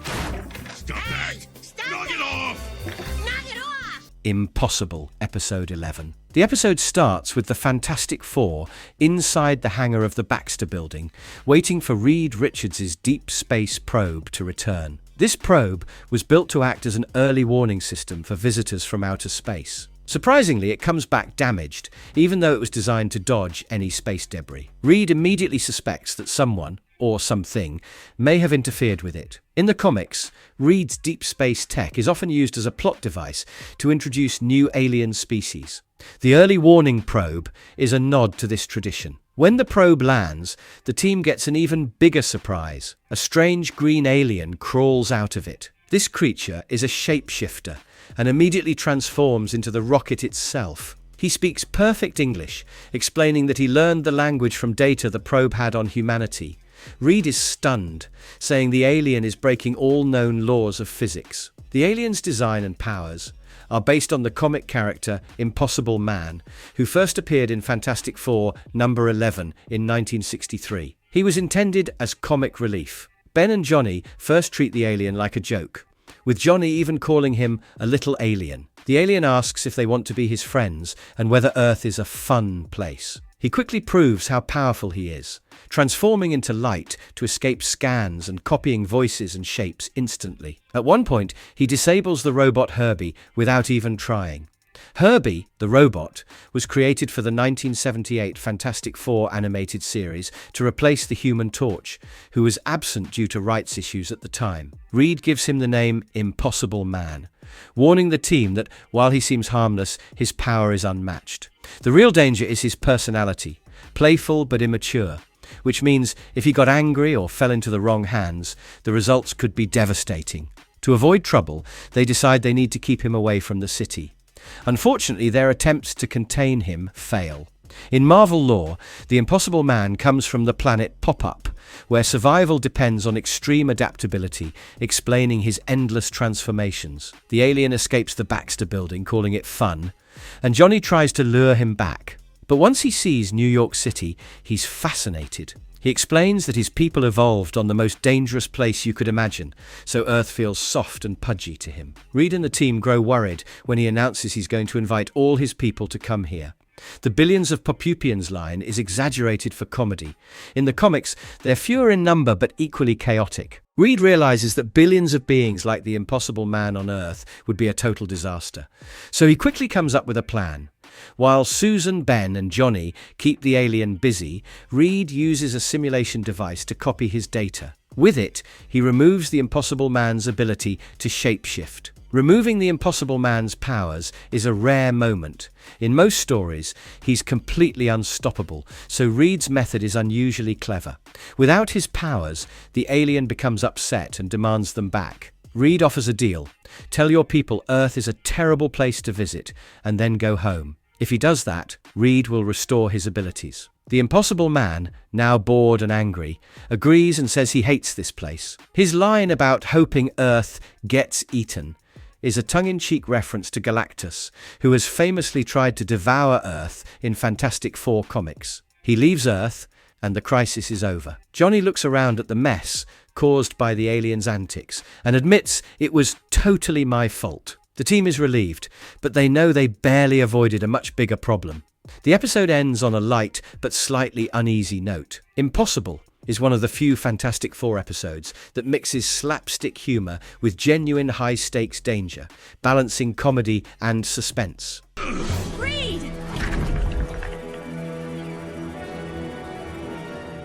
Stop that! Knock it off! Knock it off! Impossible, Episode 11. The episode starts with the Fantastic Four inside the hangar of the Baxter Building, waiting for Reed Richards' deep space probe to return. This probe was built to act as an early warning system for visitors from outer space. Surprisingly, it comes back damaged, even though it was designed to dodge any space debris. Reed immediately suspects that someone, or something, may have interfered with it. In the comics, Reed's deep space tech is often used as a plot device to introduce new alien species. The early warning probe is a nod to this tradition. When the probe lands, the team gets an even bigger surprise. A strange green alien crawls out of it. This creature is a shapeshifter and immediately transforms into the rocket itself. He speaks perfect English, explaining that he learned the language from data the probe had on humanity. Reed is stunned, saying the alien is breaking all known laws of physics. The alien's design and powers are based on the comic character Impossible Man, who first appeared in Fantastic Four number 11 in 1963. He was intended as comic relief. Ben and Johnny first treat the alien like a joke, with Johnny even calling him a little alien. The alien asks if they want to be his friends and whether Earth is a fun place. He quickly proves how powerful he is, transforming into light to escape scans and copying voices and shapes instantly. At one point, he disables the robot Herbie without even trying. Herbie, the robot, was created for the 1978 Fantastic Four animated series to replace the Human Torch, who was absent due to rights issues at the time. Reed gives him the name Impossible Man, warning the team that while he seems harmless, his power is unmatched. The real danger is his personality, playful but immature, which means if he got angry or fell into the wrong hands, the results could be devastating. To avoid trouble, they decide they need to keep him away from the city. Unfortunately, their attempts to contain him fail. In Marvel lore, the Impossible Man comes from the planet Pop-Up, where survival depends on extreme adaptability, explaining his endless transformations. The alien escapes the Baxter building, calling it fun, and Johnny tries to lure him back. But once he sees New York City, he's fascinated. He explains that his people evolved on the most dangerous place you could imagine, so Earth feels soft and pudgy to him. Reed and the team grow worried when he announces he's going to invite all his people to come here. The billions of Popupians line is exaggerated for comedy. In the comics, they're fewer in number but equally chaotic. Reed realizes that billions of beings like the Impossible Man on Earth would be a total disaster. So he quickly comes up with a plan. While Susan, Ben, and Johnny keep the alien busy, Reed uses a simulation device to copy his data. With it, he removes the Impossible Man's ability to shapeshift. Removing the Impossible Man's powers is a rare moment. In most stories, he's completely unstoppable, so Reed's method is unusually clever. Without his powers, the alien becomes upset and demands them back. Reed offers a deal. Tell your people Earth is a terrible place to visit, and then go home. If he does that, Reed will restore his abilities. The Impossible Man, now bored and angry, agrees and says he hates this place. His line about hoping Earth gets eaten is a tongue-in-cheek reference to Galactus, who has famously tried to devour Earth in Fantastic Four comics. He leaves Earth, and the crisis is over. Johnny looks around at the mess caused by the alien's antics and admits it was totally my fault. The team is relieved, but they know they barely avoided a much bigger problem. The episode ends on a light but slightly uneasy note. Impossible is one of the few Fantastic Four episodes that mixes slapstick humor with genuine high-stakes danger, balancing comedy and suspense. Reed!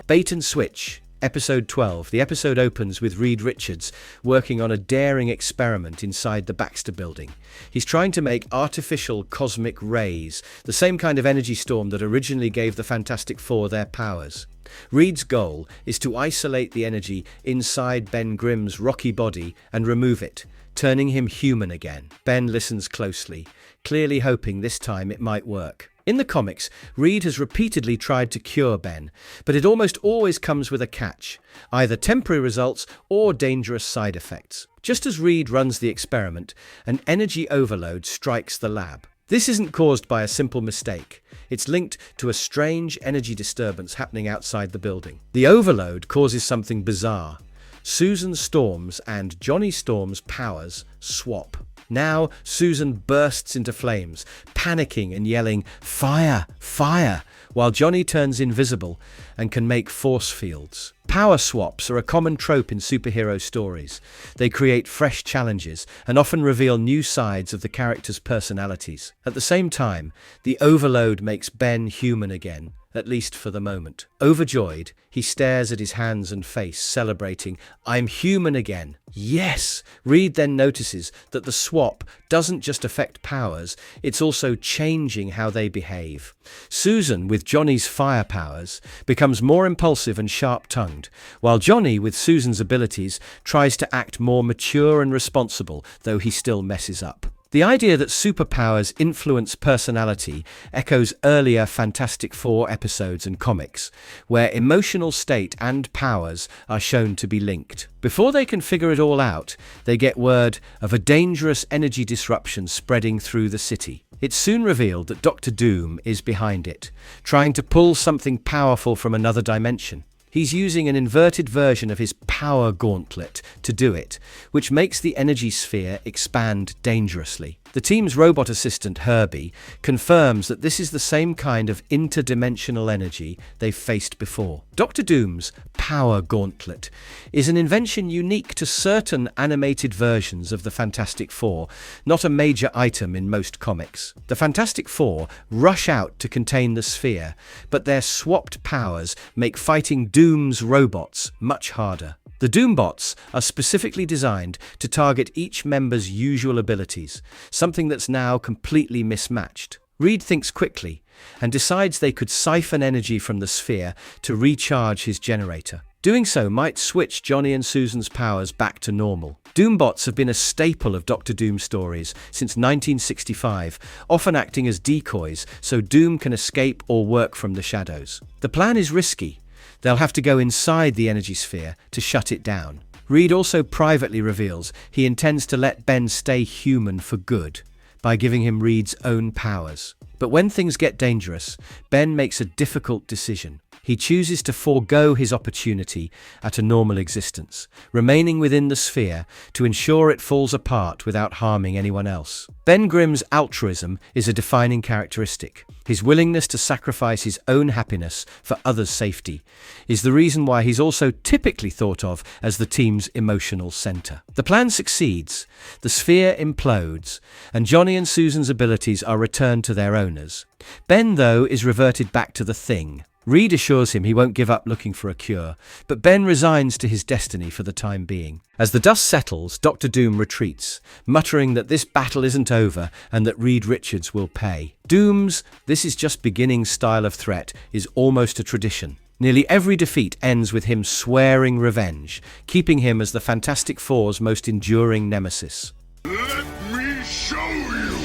Bait and Switch, Episode 12. The episode opens with Reed Richards working on a daring experiment inside the Baxter building. He's trying to make artificial cosmic rays, the same kind of energy storm that originally gave the Fantastic Four their powers. Reed's goal is to isolate the energy inside Ben Grimm's rocky body and remove it, turning him human again. Ben listens closely, clearly hoping this time it might work. In the comics, Reed has repeatedly tried to cure Ben, but it almost always comes with a catch, either temporary results or dangerous side effects. Just as Reed runs the experiment, an energy overload strikes the lab. This isn't caused by a simple mistake. It's linked to a strange energy disturbance happening outside the building. The overload causes something bizarre. Susan Storm's and Johnny Storm's powers swap. Now, Susan bursts into flames, panicking and yelling, "Fire! Fire!" while Johnny turns invisible and can make force fields. Power swaps are a common trope in superhero stories. They create fresh challenges and often reveal new sides of the characters' personalities. At the same time, the overload makes Ben human again, at least for the moment. Overjoyed, he stares at his hands and face, celebrating, "I'm human again." Yes! Reed then notices that the swap doesn't just affect powers, it's also changing how they behave. Susan, with Johnny's fire powers, becomes more impulsive and sharp-tongued, while Johnny, with Susan's abilities, tries to act more mature and responsible, though he still messes up. The idea that superpowers influence personality echoes earlier Fantastic Four episodes and comics, where emotional state and powers are shown to be linked. Before they can figure it all out, they get word of a dangerous energy disruption spreading through the city. It's soon revealed that Dr. Doom is behind it, trying to pull something powerful from another dimension. He's using an inverted version of his power gauntlet to do it, which makes the energy sphere expand dangerously. The team's robot assistant, Herbie, confirms that this is the same kind of interdimensional energy they've faced before. Dr. Doom's power gauntlet is an invention unique to certain animated versions of the Fantastic Four, not a major item in most comics. The Fantastic Four rush out to contain the sphere, but their swapped powers make fighting Doom's robots much harder. The Doombots are specifically designed to target each member's usual abilities, something that's now completely mismatched. Reed thinks quickly and decides they could siphon energy from the sphere to recharge his generator. Doing so might switch Johnny and Susan's powers back to normal. Doombots have been a staple of Doctor Doom stories since 1965, often acting as decoys so Doom can escape or work from the shadows. The plan is risky. They'll have to go inside the energy sphere to shut it down. Reed also privately reveals he intends to let Ben stay human for good by giving him Reed's own powers. But when things get dangerous, Ben makes a difficult decision. He chooses to forego his opportunity at a normal existence, remaining within the sphere to ensure it falls apart without harming anyone else. Ben Grimm's altruism is a defining characteristic. His willingness to sacrifice his own happiness for others' safety is the reason why he's also typically thought of as the team's emotional center. The plan succeeds, the sphere implodes, and Johnny and Susan's abilities are returned to their owners. Ben, though, is reverted back to the Thing. Reed assures him he won't give up looking for a cure, but Ben resigns to his destiny for the time being. As the dust settles, Dr. Doom retreats, muttering that this battle isn't over and that Reed Richards will pay. Doom's "this is just beginning" style of threat is almost a tradition. Nearly every defeat ends with him swearing revenge, keeping him as the Fantastic Four's most enduring nemesis. Let me show you!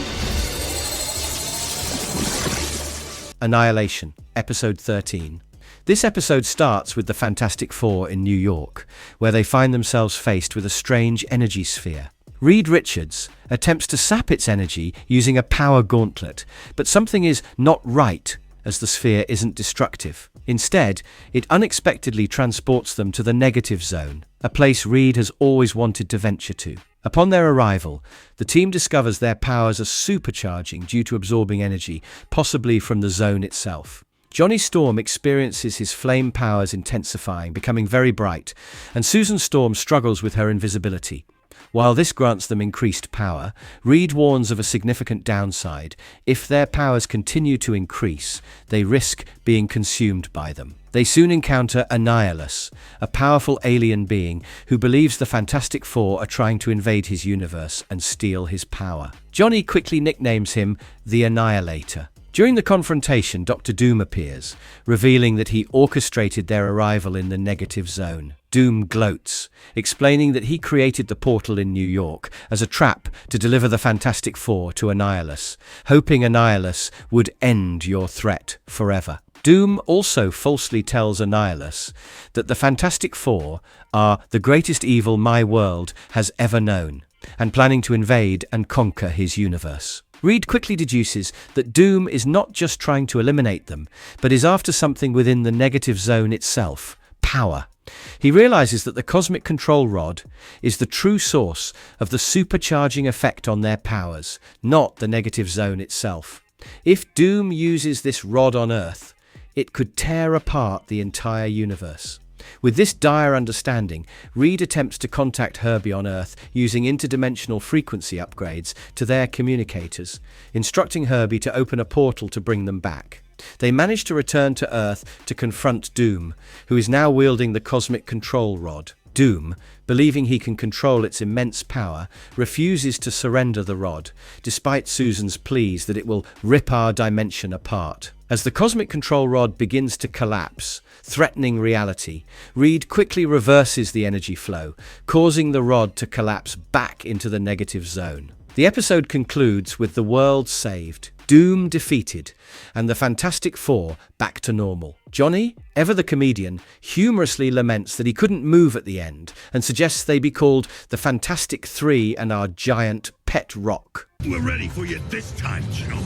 Annihilation, Episode 13. This episode starts with the Fantastic Four in New York, where they find themselves faced with a strange energy sphere. Reed Richards attempts to sap its energy using a power gauntlet, but something is not right as the sphere isn't destructive. Instead, it unexpectedly transports them to the negative zone, a place Reed has always wanted to venture to. Upon their arrival, the team discovers their powers are supercharging due to absorbing energy, possibly from the zone itself. Johnny Storm experiences his flame powers intensifying, becoming very bright, and Susan Storm struggles with her invisibility. While this grants them increased power, Reed warns of a significant downside. If their powers continue to increase, they risk being consumed by them. They soon encounter Annihilus, a powerful alien being who believes the Fantastic Four are trying to invade his universe and steal his power. Johnny quickly nicknames him the Annihilator. During the confrontation, Dr. Doom appears, revealing that he orchestrated their arrival in the negative zone. Doom gloats, explaining that he created the portal in New York as a trap to deliver the Fantastic Four to Annihilus, hoping Annihilus would end your threat forever. Doom also falsely tells Annihilus that the Fantastic Four are the greatest evil my world has ever known, and planning to invade and conquer his universe. Reed quickly deduces that Doom is not just trying to eliminate them, but is after something within the negative zone itself, power. He realizes that the cosmic control rod is the true source of the supercharging effect on their powers, not the negative zone itself. If Doom uses this rod on Earth, it could tear apart the entire universe. With this dire understanding, Reed attempts to contact Herbie on Earth using interdimensional frequency upgrades to their communicators, instructing Herbie to open a portal to bring them back. They manage to return to Earth to confront Doom, who is now wielding the cosmic control rod. Doom, believing he can control its immense power, refuses to surrender the rod, despite Susan's pleas that it will rip our dimension apart. As the cosmic control rod begins to collapse, threatening reality, Reed quickly reverses the energy flow, causing the rod to collapse back into the negative zone. The episode concludes with the world saved, Doom defeated, and the Fantastic Four back to normal. Johnny, ever the comedian, humorously laments that he couldn't move at the end and suggests they be called the Fantastic Three and our giant pet rock. We're ready for you this time, Joe.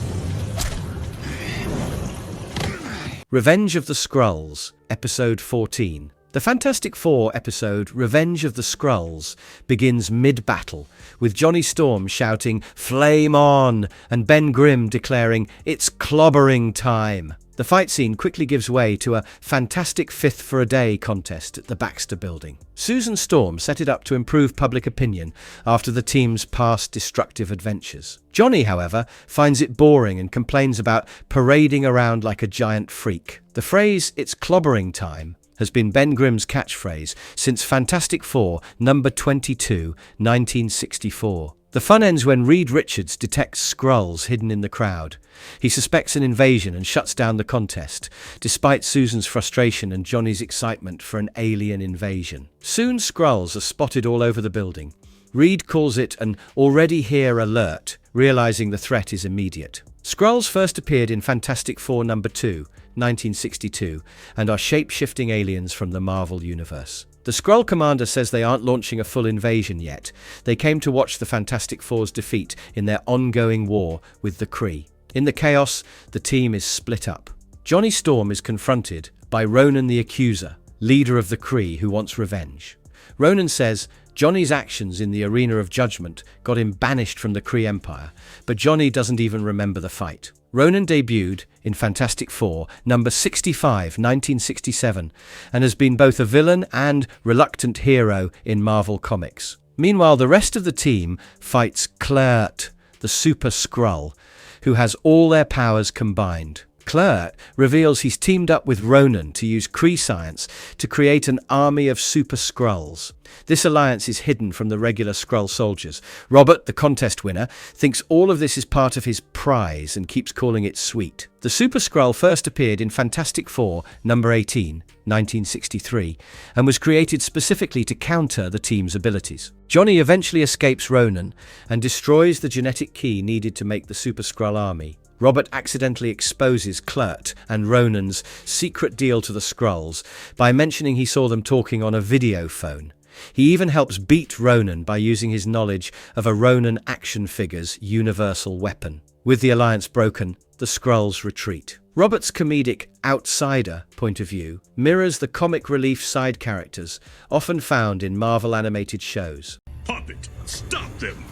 Revenge of the Skrulls, Episode 14. The Fantastic Four episode Revenge of the Skrulls begins mid-battle, with Johnny Storm shouting, "Flame on!" and Ben Grimm declaring, "It's clobbering time." The fight scene quickly gives way to a fantastic fifth for a day contest at the Baxter Building. Susan Storm set it up to improve public opinion after the team's past destructive adventures. Johnny, however, finds it boring and complains about parading around like a giant freak. The phrase, "It's clobbering time," has been Ben Grimm's catchphrase since Fantastic Four number 22, 1964. The fun ends when Reed Richards detects Skrulls hidden in the crowd. He suspects an invasion and shuts down the contest, despite Susan's frustration and Johnny's excitement for an alien invasion. Soon Skrulls are spotted all over the building. Reed calls it an already here alert, realizing the threat is immediate. Skrulls first appeared in Fantastic Four number 2, 1962, and are shape-shifting aliens from the Marvel Universe. The Skrull commander says they aren't launching a full invasion yet. They came to watch the Fantastic Four's defeat in their ongoing war with the Kree. In the chaos, the team is split up. Johnny Storm is confronted by Ronan the Accuser, leader of the Kree who wants revenge. Ronan says Johnny's actions in the Arena of Judgment got him banished from the Kree Empire, but Johnny doesn't even remember the fight. Ronan debuted in Fantastic Four, number 65, 1967, and has been both a villain and reluctant hero in Marvel Comics. Meanwhile, the rest of the team fights Kl'rt, the Super Skrull, who has all their powers combined. Kl'rt reveals he's teamed up with Ronan to use Kree science to create an army of Super Skrulls. This alliance is hidden from the regular Skrull soldiers. Robert, the contest winner, thinks all of this is part of his prize and keeps calling it sweet. The Super Skrull first appeared in Fantastic Four, number 18, 1963, and was created specifically to counter the team's abilities. Johnny eventually escapes Ronan and destroys the genetic key needed to make the Super Skrull army. Robert accidentally exposes Kl'rt and Ronan's secret deal to the Skrulls by mentioning he saw them talking on a video phone. He even helps beat Ronan by using his knowledge of a Ronan action figure's universal weapon. With the alliance broken, the Skrulls retreat. Robert's comedic outsider point of view mirrors the comic relief side characters often found in Marvel animated shows. Puppet, stop them!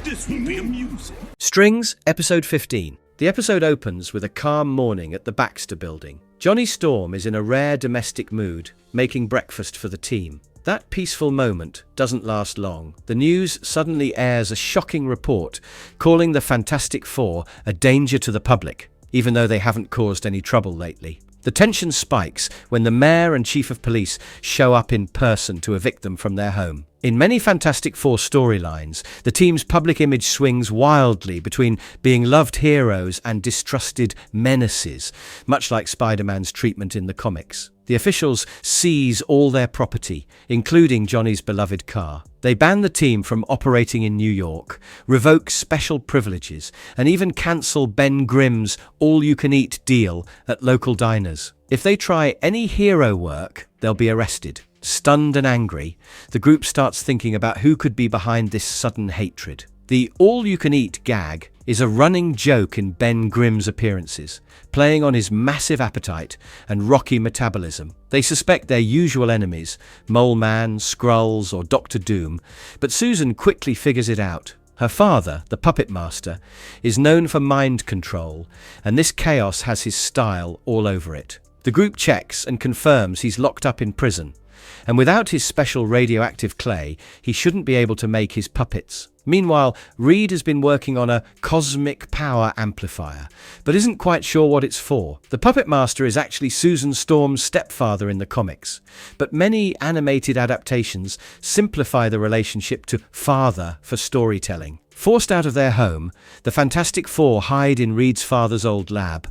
This will be amusing. Strings, Episode 15. The episode opens with a calm morning at the Baxter Building. Johnny Storm is in a rare domestic mood, making breakfast for the team. That peaceful moment doesn't last long. The news suddenly airs a shocking report calling the Fantastic Four a danger to the public, even though they haven't caused any trouble lately. The tension spikes when the mayor and chief of police show up in person to evict them from their home. In many Fantastic Four storylines, the team's public image swings wildly between being loved heroes and distrusted menaces, much like Spider-Man's treatment in the comics. The officials seize all their property, including Johnny's beloved car. They ban the team from operating in New York, revoke special privileges, and even cancel Ben Grimm's all-you-can-eat deal at local diners. If they try any hero work, they'll be arrested. Stunned and angry, the group starts thinking about who could be behind this sudden hatred. The all-you-can-eat gag is a running joke in Ben Grimm's appearances, playing on his massive appetite and rocky metabolism. They suspect their usual enemies, Mole Man, Skrulls, or Dr. Doom, but Susan quickly figures it out. Her father, the Puppet Master, is known for mind control, and this chaos has his style all over it. The group checks and confirms he's locked up in prison, and without his special radioactive clay, he shouldn't be able to make his puppets. Meanwhile, Reed has been working on a cosmic power amplifier, but isn't quite sure what it's for. The Puppet Master is actually Susan Storm's stepfather in the comics, but many animated adaptations simplify the relationship to father for storytelling. Forced out of their home, the Fantastic Four hide in Reed's father's old lab.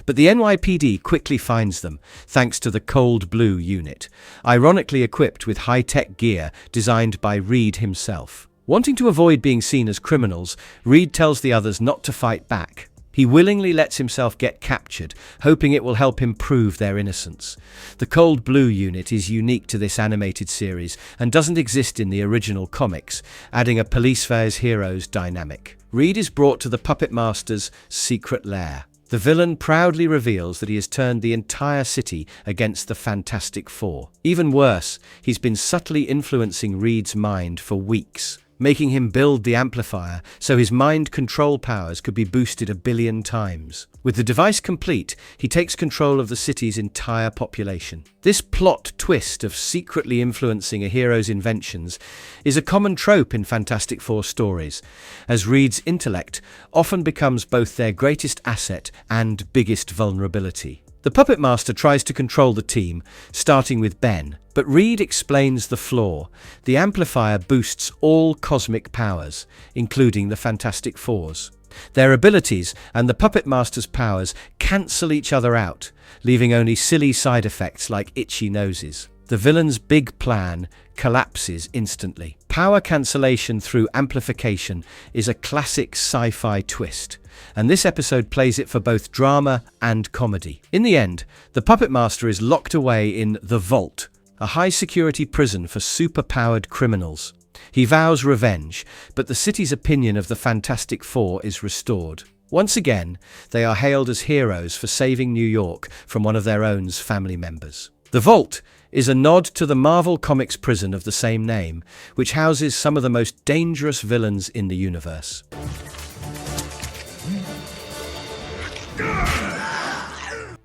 But the NYPD quickly finds them, thanks to the Cold Blue unit, ironically equipped with high-tech gear designed by Reed himself. Wanting to avoid being seen as criminals, Reed tells the others not to fight back. He willingly lets himself get captured, hoping it will help him prove their innocence. The Cold Blue unit is unique to this animated series and doesn't exist in the original comics, adding a police vs. heroes dynamic. Reed is brought to the Puppet Master's secret lair. The villain proudly reveals that he has turned the entire city against the Fantastic Four. Even worse, he's been subtly influencing Reed's mind for weeks, making him build the amplifier so his mind control powers could be boosted 1 billion times. With the device complete, he takes control of the city's entire population. This plot twist of secretly influencing a hero's inventions is a common trope in Fantastic Four stories, as Reed's intellect often becomes both their greatest asset and biggest vulnerability. The Puppet Master tries to control the team, starting with Ben, but Reed explains the flaw. The amplifier boosts all cosmic powers, including the Fantastic Four's. Their abilities and the Puppet Master's powers cancel each other out, leaving only silly side effects like itchy noses. The villain's big plan collapses instantly. Power cancellation through amplification is a classic sci-fi twist, and this episode plays it for both drama and comedy. In the end, the Puppet Master is locked away in the Vault, a high-security prison for super-powered criminals. He vows revenge, but the city's opinion of the Fantastic Four is restored. Once again, they are hailed as heroes for saving New York from one of their own family members. The Vault is a nod to the Marvel Comics prison of the same name, which houses some of the most dangerous villains in the universe.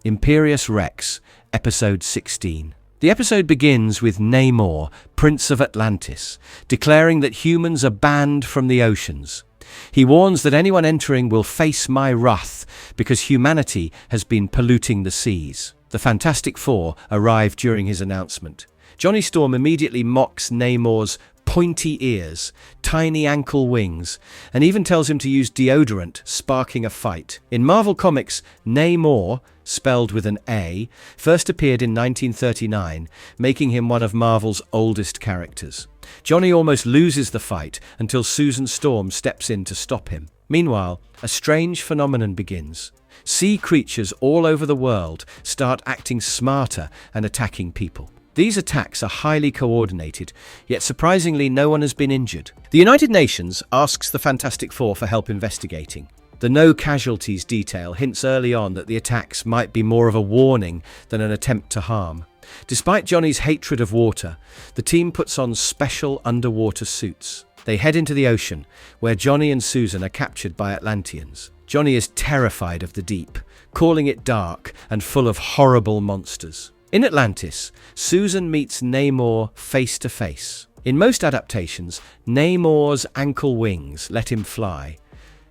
Imperious Rex, Episode 16. The episode begins with Namor, Prince of Atlantis, declaring that humans are banned from the oceans. He warns that anyone entering will face my wrath because humanity has been polluting the seas. The Fantastic Four arrive during his announcement. Johnny Storm immediately mocks Namor's pointy ears, tiny ankle wings, and even tells him to use deodorant, sparking a fight. In Marvel Comics, Namor, spelled with an A, first appeared in 1939, making him one of Marvel's oldest characters. Johnny almost loses the fight until Susan Storm steps in to stop him. Meanwhile, a strange phenomenon begins. Sea creatures all over the world start acting smarter and attacking people. These attacks are highly coordinated, yet surprisingly no one has been injured. The United Nations asks the Fantastic Four for help investigating. The no casualties detail hints early on that the attacks might be more of a warning than an attempt to harm. Despite Johnny's hatred of water, the team puts on special underwater suits. They head into the ocean, where Johnny and Susan are captured by Atlanteans. Johnny is terrified of the deep, calling it dark and full of horrible monsters. In Atlantis, Susan meets Namor face to face. In most adaptations, Namor's ankle wings let him fly,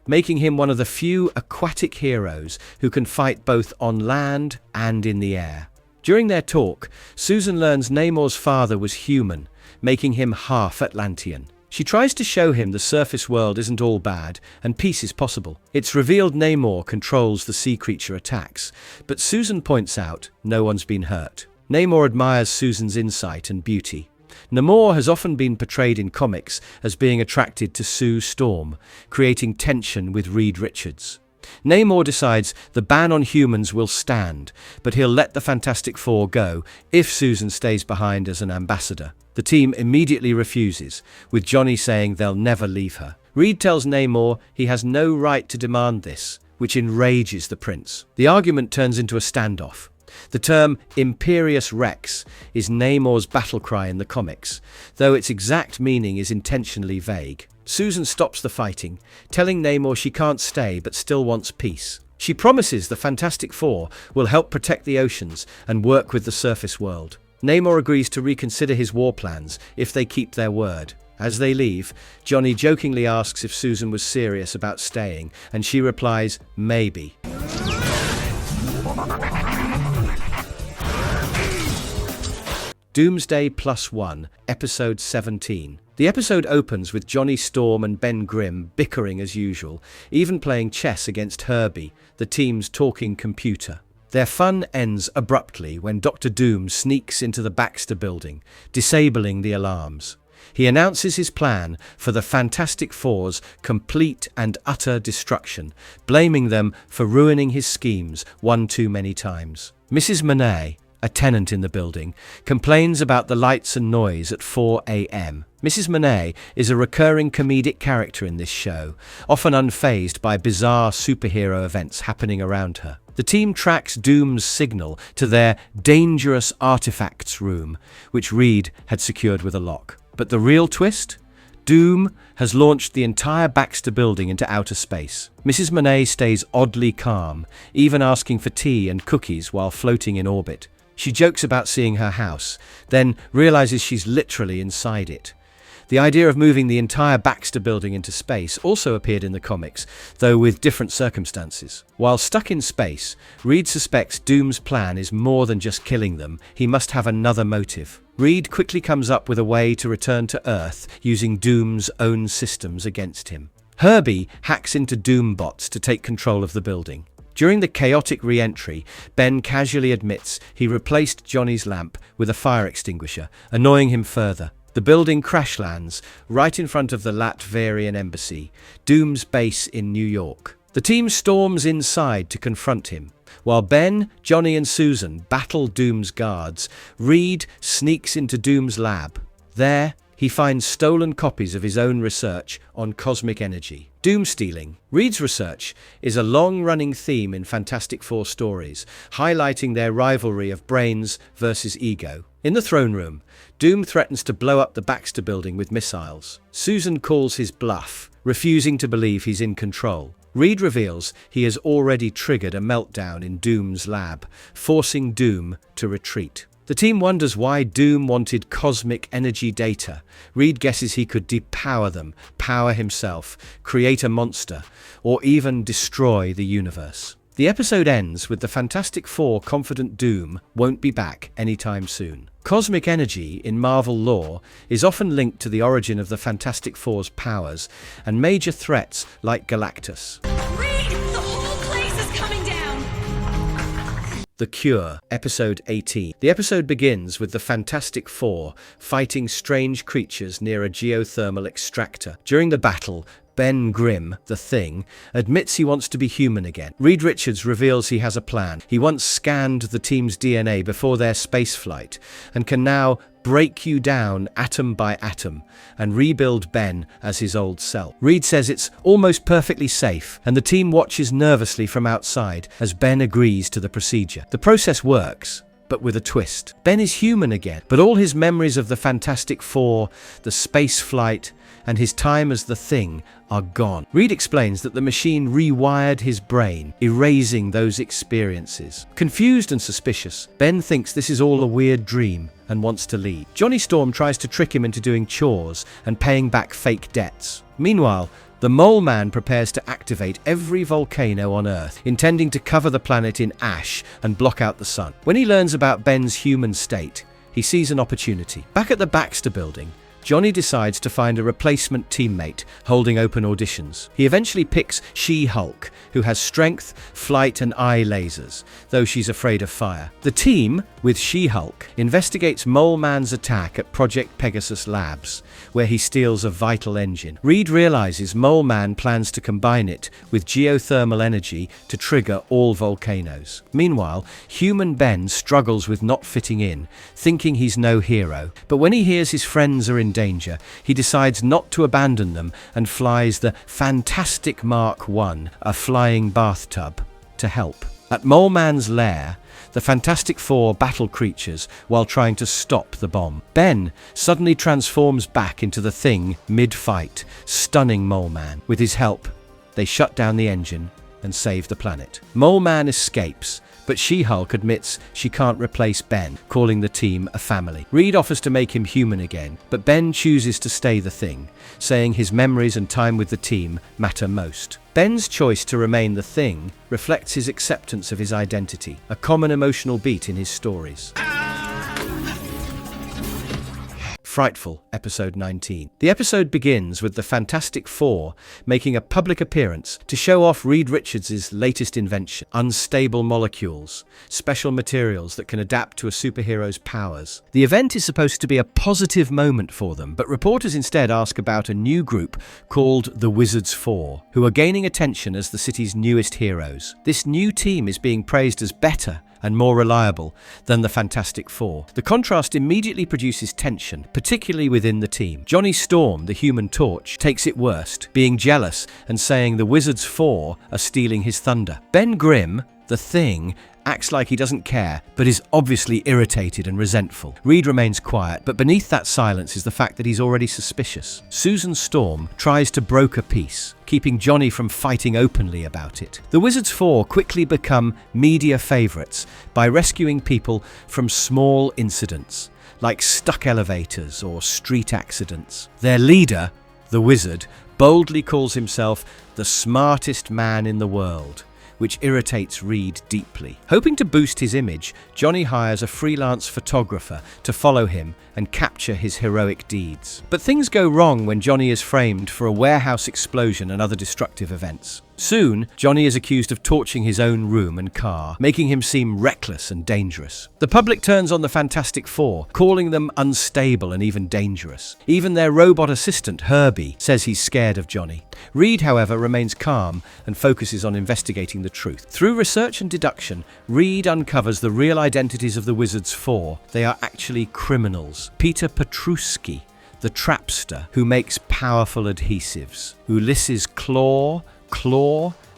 making him one of the few aquatic heroes who can fight both on land and in the air. During their talk, Susan learns Namor's father was human, making him half Atlantean. She tries to show him the surface world isn't all bad and peace is possible. It's revealed Namor controls the sea creature attacks, but Susan points out no one's been hurt. Namor admires Susan's insight and beauty. Namor has often been portrayed in comics as being attracted to Sue Storm, creating tension with Reed Richards. Namor decides the ban on humans will stand, but he'll let the Fantastic Four go if Susan stays behind as an ambassador. The team immediately refuses, with Johnny saying they'll never leave her. Reed tells Namor he has no right to demand this, which enrages the prince. The argument turns into a standoff. The term Imperious Rex is Namor's battle cry in the comics, though its exact meaning is intentionally vague. Susan stops the fighting, telling Namor she can't stay but still wants peace. She promises the Fantastic Four will help protect the oceans and work with the surface world. Namor agrees to reconsider his war plans if they keep their word. As they leave, Johnny jokingly asks if Susan was serious about staying, and she replies, maybe. Doomsday Plus One, Episode 17. The episode opens with Johnny Storm and Ben Grimm bickering as usual, even playing chess against Herbie, the team's talking computer. Their fun ends abruptly when Dr. Doom sneaks into the Baxter building, disabling the alarms. He announces his plan for the Fantastic Four's complete and utter destruction, blaming them for ruining his schemes one too many times. Mrs. Monet, a tenant in the building, complains about the lights and noise at 4 a.m. Mrs. Monet is a recurring comedic character in this show, often unfazed by bizarre superhero events happening around her. The team tracks Doom's signal to their dangerous artifacts room, which Reed had secured with a lock. But the real twist? Doom has launched the entire Baxter building into outer space. Mrs. Monet stays oddly calm, even asking for tea and cookies while floating in orbit. She jokes about seeing her house, then realizes she's literally inside it. The idea of moving the entire Baxter building into space also appeared in the comics, though with different circumstances. While stuck in space, Reed suspects Doom's plan is more than just killing them. He must have another motive. Reed quickly comes up with a way to return to Earth using Doom's own systems against him. Herbie hacks into Doom bots to take control of the building. During the chaotic re-entry, Ben casually admits he replaced Johnny's lamp with a fire extinguisher, annoying him further. The building crash lands right in front of the Latvian embassy, Doom's base in New York. The team storms inside to confront him. While Ben, Johnny and Susan battle Doom's guards, Reed sneaks into Doom's lab. There, he finds stolen copies of his own research on cosmic energy. Doom stealing. Reed's research is a long-running theme in Fantastic Four stories, highlighting their rivalry of brains versus ego. In the throne room, Doom threatens to blow up the Baxter building with missiles. Susan calls his bluff, refusing to believe he's in control. Reed reveals he has already triggered a meltdown in Doom's lab, forcing Doom to retreat. The team wonders why Doom wanted cosmic energy data. Reed guesses he could depower them, power himself, create a monster, or even destroy the universe. The episode ends with the Fantastic Four confident Doom won't be back anytime soon. Cosmic energy in Marvel lore is often linked to the origin of the Fantastic Four's powers and major threats like Galactus. Reed, the whole place is coming down! The Cure, Episode 18. The episode begins with the Fantastic Four fighting strange creatures near a geothermal extractor. During the battle, Ben Grimm, the Thing, admits he wants to be human again. Reed Richards reveals he has a plan. He once scanned the team's DNA before their spaceflight and can now break you down atom by atom and rebuild Ben as his old self. Reed says it's almost perfectly safe, and the team watches nervously from outside as Ben agrees to the procedure. The process works, but with a twist. Ben is human again, but all his memories of the Fantastic Four, the space flight, and his time as the Thing are gone. Reed explains that the machine rewired his brain, erasing those experiences. Confused and suspicious, Ben thinks this is all a weird dream and wants to leave. Johnny Storm tries to trick him into doing chores and paying back fake debts. Meanwhile, the Mole Man prepares to activate every volcano on Earth, intending to cover the planet in ash and block out the sun. When he learns about Ben's human state, he sees an opportunity. Back at the Baxter building, Johnny decides to find a replacement teammate holding open auditions. He eventually picks She-Hulk, who has strength, flight, and eye lasers, though she's afraid of fire. The team, with She-Hulk, investigates Mole Man's attack at Project Pegasus Labs, where he steals a vital engine. Reed realizes Mole Man plans to combine it with geothermal energy to trigger all volcanoes. Meanwhile, human Ben struggles with not fitting in, thinking he's no hero. But when he hears his friends are in danger, he decides not to abandon them and flies the Fantastic Mark I, a flying bathtub, to help. At Mole Man's lair, the Fantastic Four battle creatures while trying to stop the bomb. Ben suddenly transforms back into the Thing mid-fight, stunning Mole Man. With his help, they shut down the engine and save the planet. Mole Man escapes, but She-Hulk admits she can't replace Ben, calling the team a family. Reed offers to make him human again, but Ben chooses to stay the Thing, saying his memories and time with the team matter most. Ben's choice to remain the Thing reflects his acceptance of his identity, a common emotional beat in his stories. Frightful, episode 19. The episode begins with the Fantastic Four making a public appearance to show off Reed Richards' latest invention, unstable molecules, special materials that can adapt to a superhero's powers. The event is supposed to be a positive moment for them, but reporters instead ask about a new group called the Wizards Four, who are gaining attention as the city's newest heroes. This new team is being praised as better and more reliable than the Fantastic Four. The contrast immediately produces tension, particularly within the team. Johnny Storm, the Human Torch, takes it worst, being jealous and saying the Wizards Four are stealing his thunder. Ben Grimm, the Thing, acts like he doesn't care, but is obviously irritated and resentful. Reed remains quiet, but beneath that silence is the fact that he's already suspicious. Susan Storm tries to broker peace, keeping Johnny from fighting openly about it. The Wizards Four quickly become media favorites by rescuing people from small incidents, like stuck elevators or street accidents. Their leader, the Wizard, boldly calls himself the smartest man in the world, which irritates Reed deeply. Hoping to boost his image, Johnny hires a freelance photographer to follow him and capture his heroic deeds. But things go wrong when Johnny is framed for a warehouse explosion and other destructive events. Soon, Johnny is accused of torching his own room and car, making him seem reckless and dangerous. The public turns on the Fantastic Four, calling them unstable and even dangerous. Even their robot assistant, Herbie, says he's scared of Johnny. Reed, however, remains calm and focuses on investigating the truth. Through research and deduction, Reed uncovers the real identities of the Wizards Four. They are actually criminals. Peter Petruski, the trapster who makes powerful adhesives. Ulysses Claw,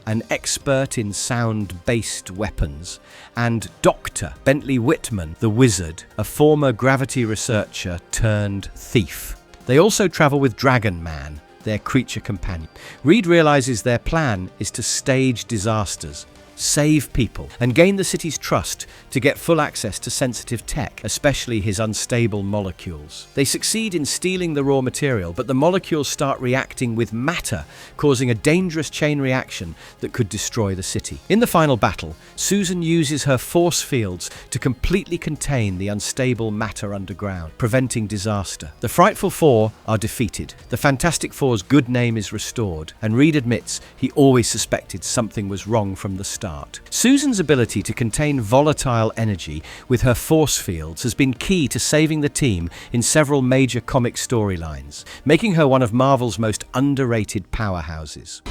an expert in sound-based weapons, and Dr. Bentley Whitman, the Wizard, a former gravity researcher turned thief. They also travel with Dragon Man, their creature companion. Reed realizes their plan is to stage disasters, save people, and gain the city's trust to get full access to sensitive tech, especially his unstable molecules. They succeed in stealing the raw material, but the molecules start reacting with matter, causing a dangerous chain reaction that could destroy the city. In the final battle, Susan uses her force fields to completely contain the unstable matter underground, preventing disaster. The Frightful Four are defeated. The Fantastic Four's good name is restored, and Reed admits he always suspected something was wrong from the start. Susan's ability to contain volatile energy with her force fields has been key to saving the team in several major comic storylines, making her one of Marvel's most underrated powerhouses.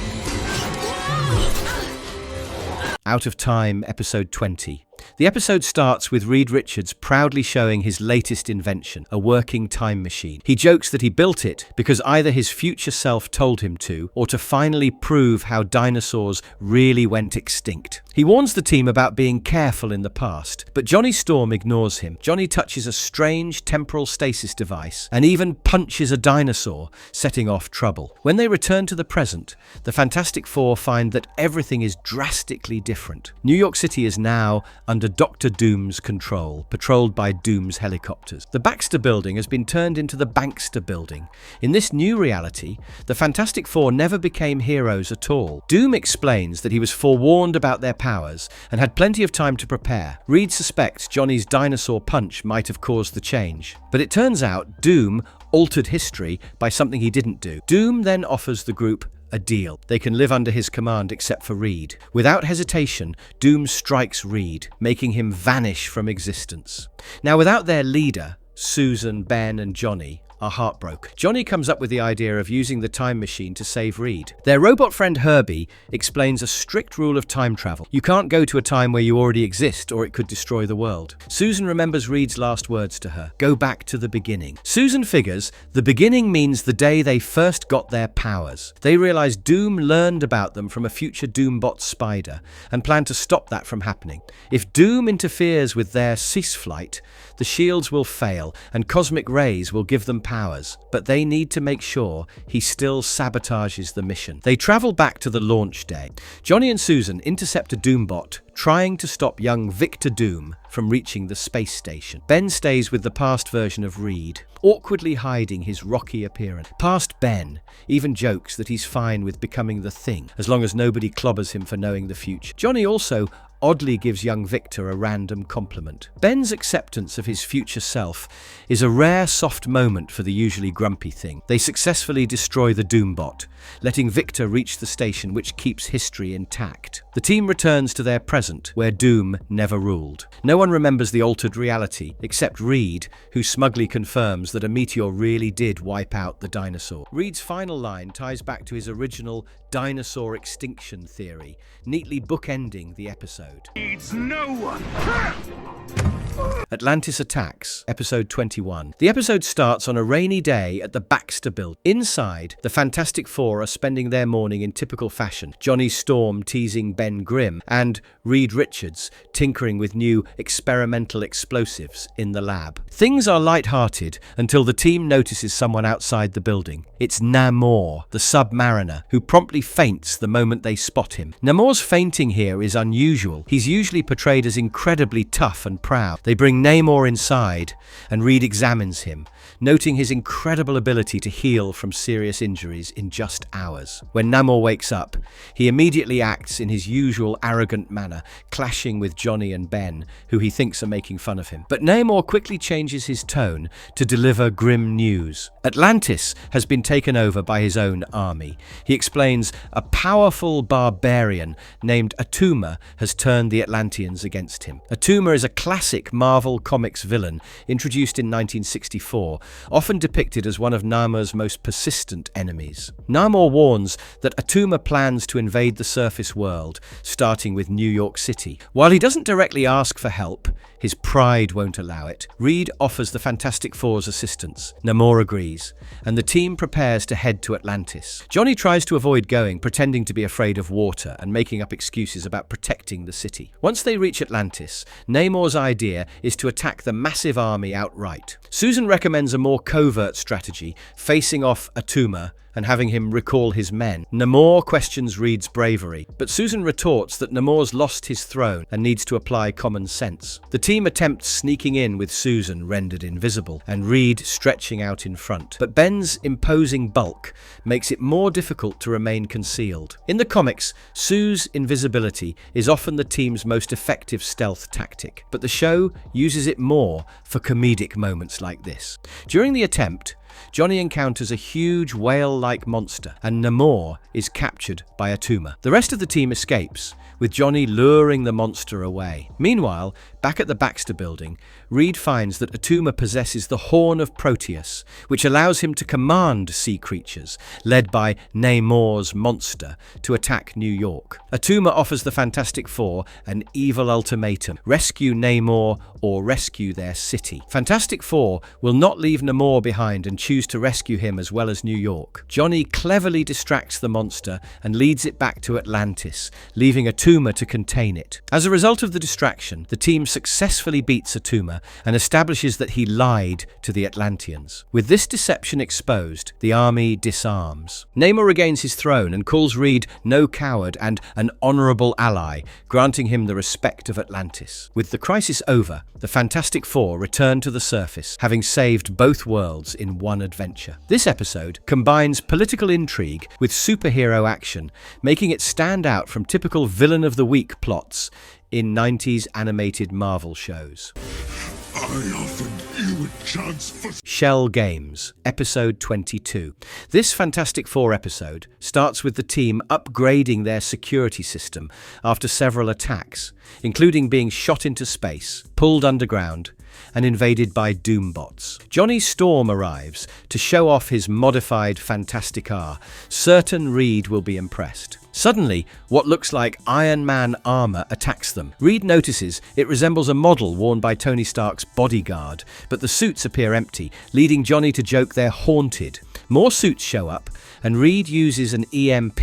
Out of Time, episode 20. The episode starts with Reed Richards proudly showing his latest invention, a working time machine. He jokes that he built it because either his future self told him to, or to finally prove how dinosaurs really went extinct. He warns the team about being careful in the past, but Johnny Storm ignores him. Johnny touches a strange temporal stasis device and even punches a dinosaur, setting off trouble. When they return to the present, the Fantastic Four find that everything is drastically different. New York City is now under Dr. Doom's control, patrolled by Doom's helicopters. The Baxter Building has been turned into the Bankster Building. In this new reality, the Fantastic Four never became heroes at all. Doom explains that he was forewarned about their powers and had plenty of time to prepare. Reed suspects Johnny's dinosaur punch might have caused the change, but it turns out Doom altered history by something he didn't do. Doom then offers the group a deal. They can live under his command except for Reed. Without hesitation, Doom strikes Reed, making him vanish from existence. Now, without their leader, Susan, Ben, and Johnny are heartbroken. Johnny comes up with the idea of using the time machine to save Reed. Their robot friend Herbie explains a strict rule of time travel. You can't go to a time where you already exist or it could destroy the world. Susan remembers Reed's last words to her, "Go back to the beginning." Susan figures the beginning means the day they first got their powers. They realize Doom learned about them from a future Doombot spider and plan to stop that from happening. If Doom interferes with their cease flight, the shields will fail and cosmic rays will give them power powers, but they need to make sure he still sabotages the mission. They travel back to the launch day. Johnny and Susan intercept a Doombot trying to stop young Victor Doom from reaching the space station. Ben stays with the past version of Reed, awkwardly hiding his rocky appearance. Past Ben even jokes that he's fine with becoming the Thing, as long as nobody clobbers him for knowing the future. Johnny also oddly gives young Victor a random compliment. Ben's acceptance of his future self is a rare soft moment for the usually grumpy Thing. They successfully destroy the Doombot, letting Victor reach the station, which keeps history intact. The team returns to their present, where Doom never ruled. No one remembers the altered reality, except Reed, who smugly confirms that a meteor really did wipe out the dinosaur. Reed's final line ties back to his original dinosaur extinction theory, neatly bookending the episode. Needs no one. Atlantis Attacks, Episode 21. The episode starts on a rainy day at the Baxter Building. Inside, the Fantastic Four are spending their morning in typical fashion. Johnny Storm teasing Ben Grimm, and Reed Richards tinkering with new experimental explosives in the lab. Things are light-hearted until the team notices someone outside the building. It's Namor, the submariner, who promptly faints the moment they spot him. Namor's fainting here is unusual. He's usually portrayed as incredibly tough and proud. They bring Namor inside, and Reed examines him, noting his incredible ability to heal from serious injuries in just hours. When Namor wakes up, he immediately acts in his usual arrogant manner, clashing with Johnny and Ben, who he thinks are making fun of him. But Namor quickly changes his tone to deliver grim news. Atlantis has been taken over by his own army. He explains a powerful barbarian named Atuma has turned the Atlanteans against him. Atuma is a classic Marvel Comics villain introduced in 1964, often depicted as one of Namor's most persistent enemies. Namor warns that Atuma plans to invade the surface world, starting with New York City. While he doesn't directly ask for help, his pride won't allow it. Reed offers the Fantastic Four's assistance. Namor agrees, and the team prepares to head to Atlantis. Johnny tries to avoid going, pretending to be afraid of water and making up excuses about protecting the city. Once they reach Atlantis, Namor's idea is to attack the massive army outright. Susan recommends a more covert strategy, facing off Atuma and having him recall his men. Namor questions Reed's bravery, but Susan retorts that Namor's lost his throne and needs to apply common sense. The team attempts sneaking in with Susan rendered invisible and Reed stretching out in front, but Ben's imposing bulk makes it more difficult to remain concealed. In the comics, Sue's invisibility is often the team's most effective stealth tactic, but the show uses it more for comedic moments like this. During the attempt, Johnny encounters a huge whale-like monster, and Namor is captured by Atuma. The rest of the team escapes, with Johnny luring the monster away. Meanwhile, back at the Baxter Building, Reed finds that Atuma possesses the Horn of Proteus, which allows him to command sea creatures, led by Namor's monster, to attack New York. Atuma offers the Fantastic Four an evil ultimatum: rescue Namor or rescue their city. Fantastic Four will not leave Namor behind and choose to rescue him as well as New York. Johnny cleverly distracts the monster and leads it back to Atlantis, leaving Atuma to contain it. As a result of the distraction, the team successfully beats Atuma and establishes that he lied to the Atlanteans. With this deception exposed, the army disarms. Namor regains his throne and calls Reed no coward and an honorable ally, granting him the respect of Atlantis. With the crisis over, the Fantastic Four return to the surface, having saved both worlds in one adventure. This episode combines political intrigue with superhero action, making it stand out from typical villain of the week plots in 90s animated Marvel shows. I offered you a chance for... Shell Games, Episode 22. This Fantastic Four episode starts with the team upgrading their security system after several attacks, including being shot into space, pulled underground, and invaded by Doombots. Johnny Storm arrives to show off his modified Fantastic R, certain Reed will be impressed. Suddenly, what looks like Iron Man armor attacks them. Reed notices it resembles a model worn by Tony Stark's bodyguard, but the suits appear empty, leading Johnny to joke they're haunted. More suits show up, and Reed uses an EMP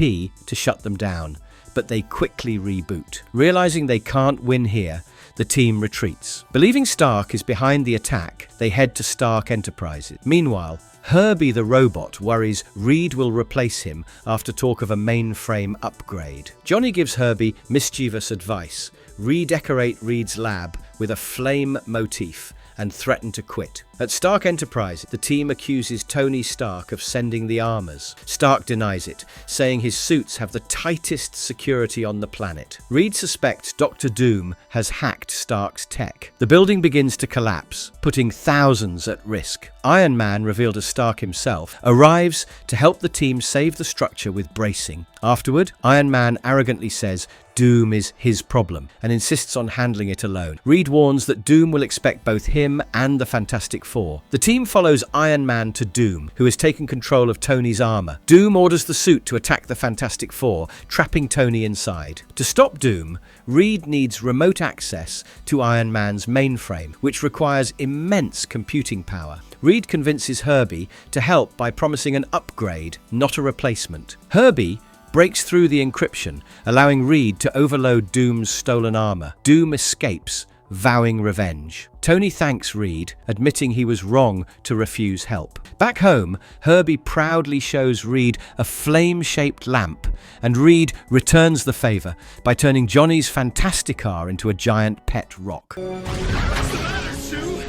to shut them down, but they quickly reboot. Realizing they can't win here, the team retreats. Believing Stark is behind the attack, they head to Stark Enterprises. Meanwhile, Herbie the robot worries Reed will replace him after talk of a mainframe upgrade. Johnny gives Herbie mischievous advice: redecorate Reed's lab with a flame motif and threaten to quit. At Stark Enterprise, the team accuses Tony Stark of sending the armors. Stark denies it, saying his suits have the tightest security on the planet. Reed suspects Dr. Doom has hacked Stark's tech. The building begins to collapse, putting thousands at risk. Iron Man, revealed as Stark himself, arrives to help the team save the structure with bracing. Afterward, Iron Man arrogantly says Doom is his problem and insists on handling it alone. Reed warns that Doom will expect both him and the Fantastic Four. The team follows Iron Man to Doom, who has taken control of Tony's armor. Doom orders the suit to attack the Fantastic Four, trapping Tony inside. To stop Doom, Reed needs remote access to Iron Man's mainframe, which requires immense computing power. Reed convinces Herbie to help by promising an upgrade, not a replacement. Herbie breaks through the encryption, allowing Reed to overload Doom's stolen armor. Doom escapes, vowing revenge. Tony thanks Reed, admitting he was wrong to refuse help. Back home, Herbie proudly shows Reed a flame-shaped lamp, and Reed returns the favor by turning Johnny's Fantasticar into a giant pet rock. What's the matter, Sue?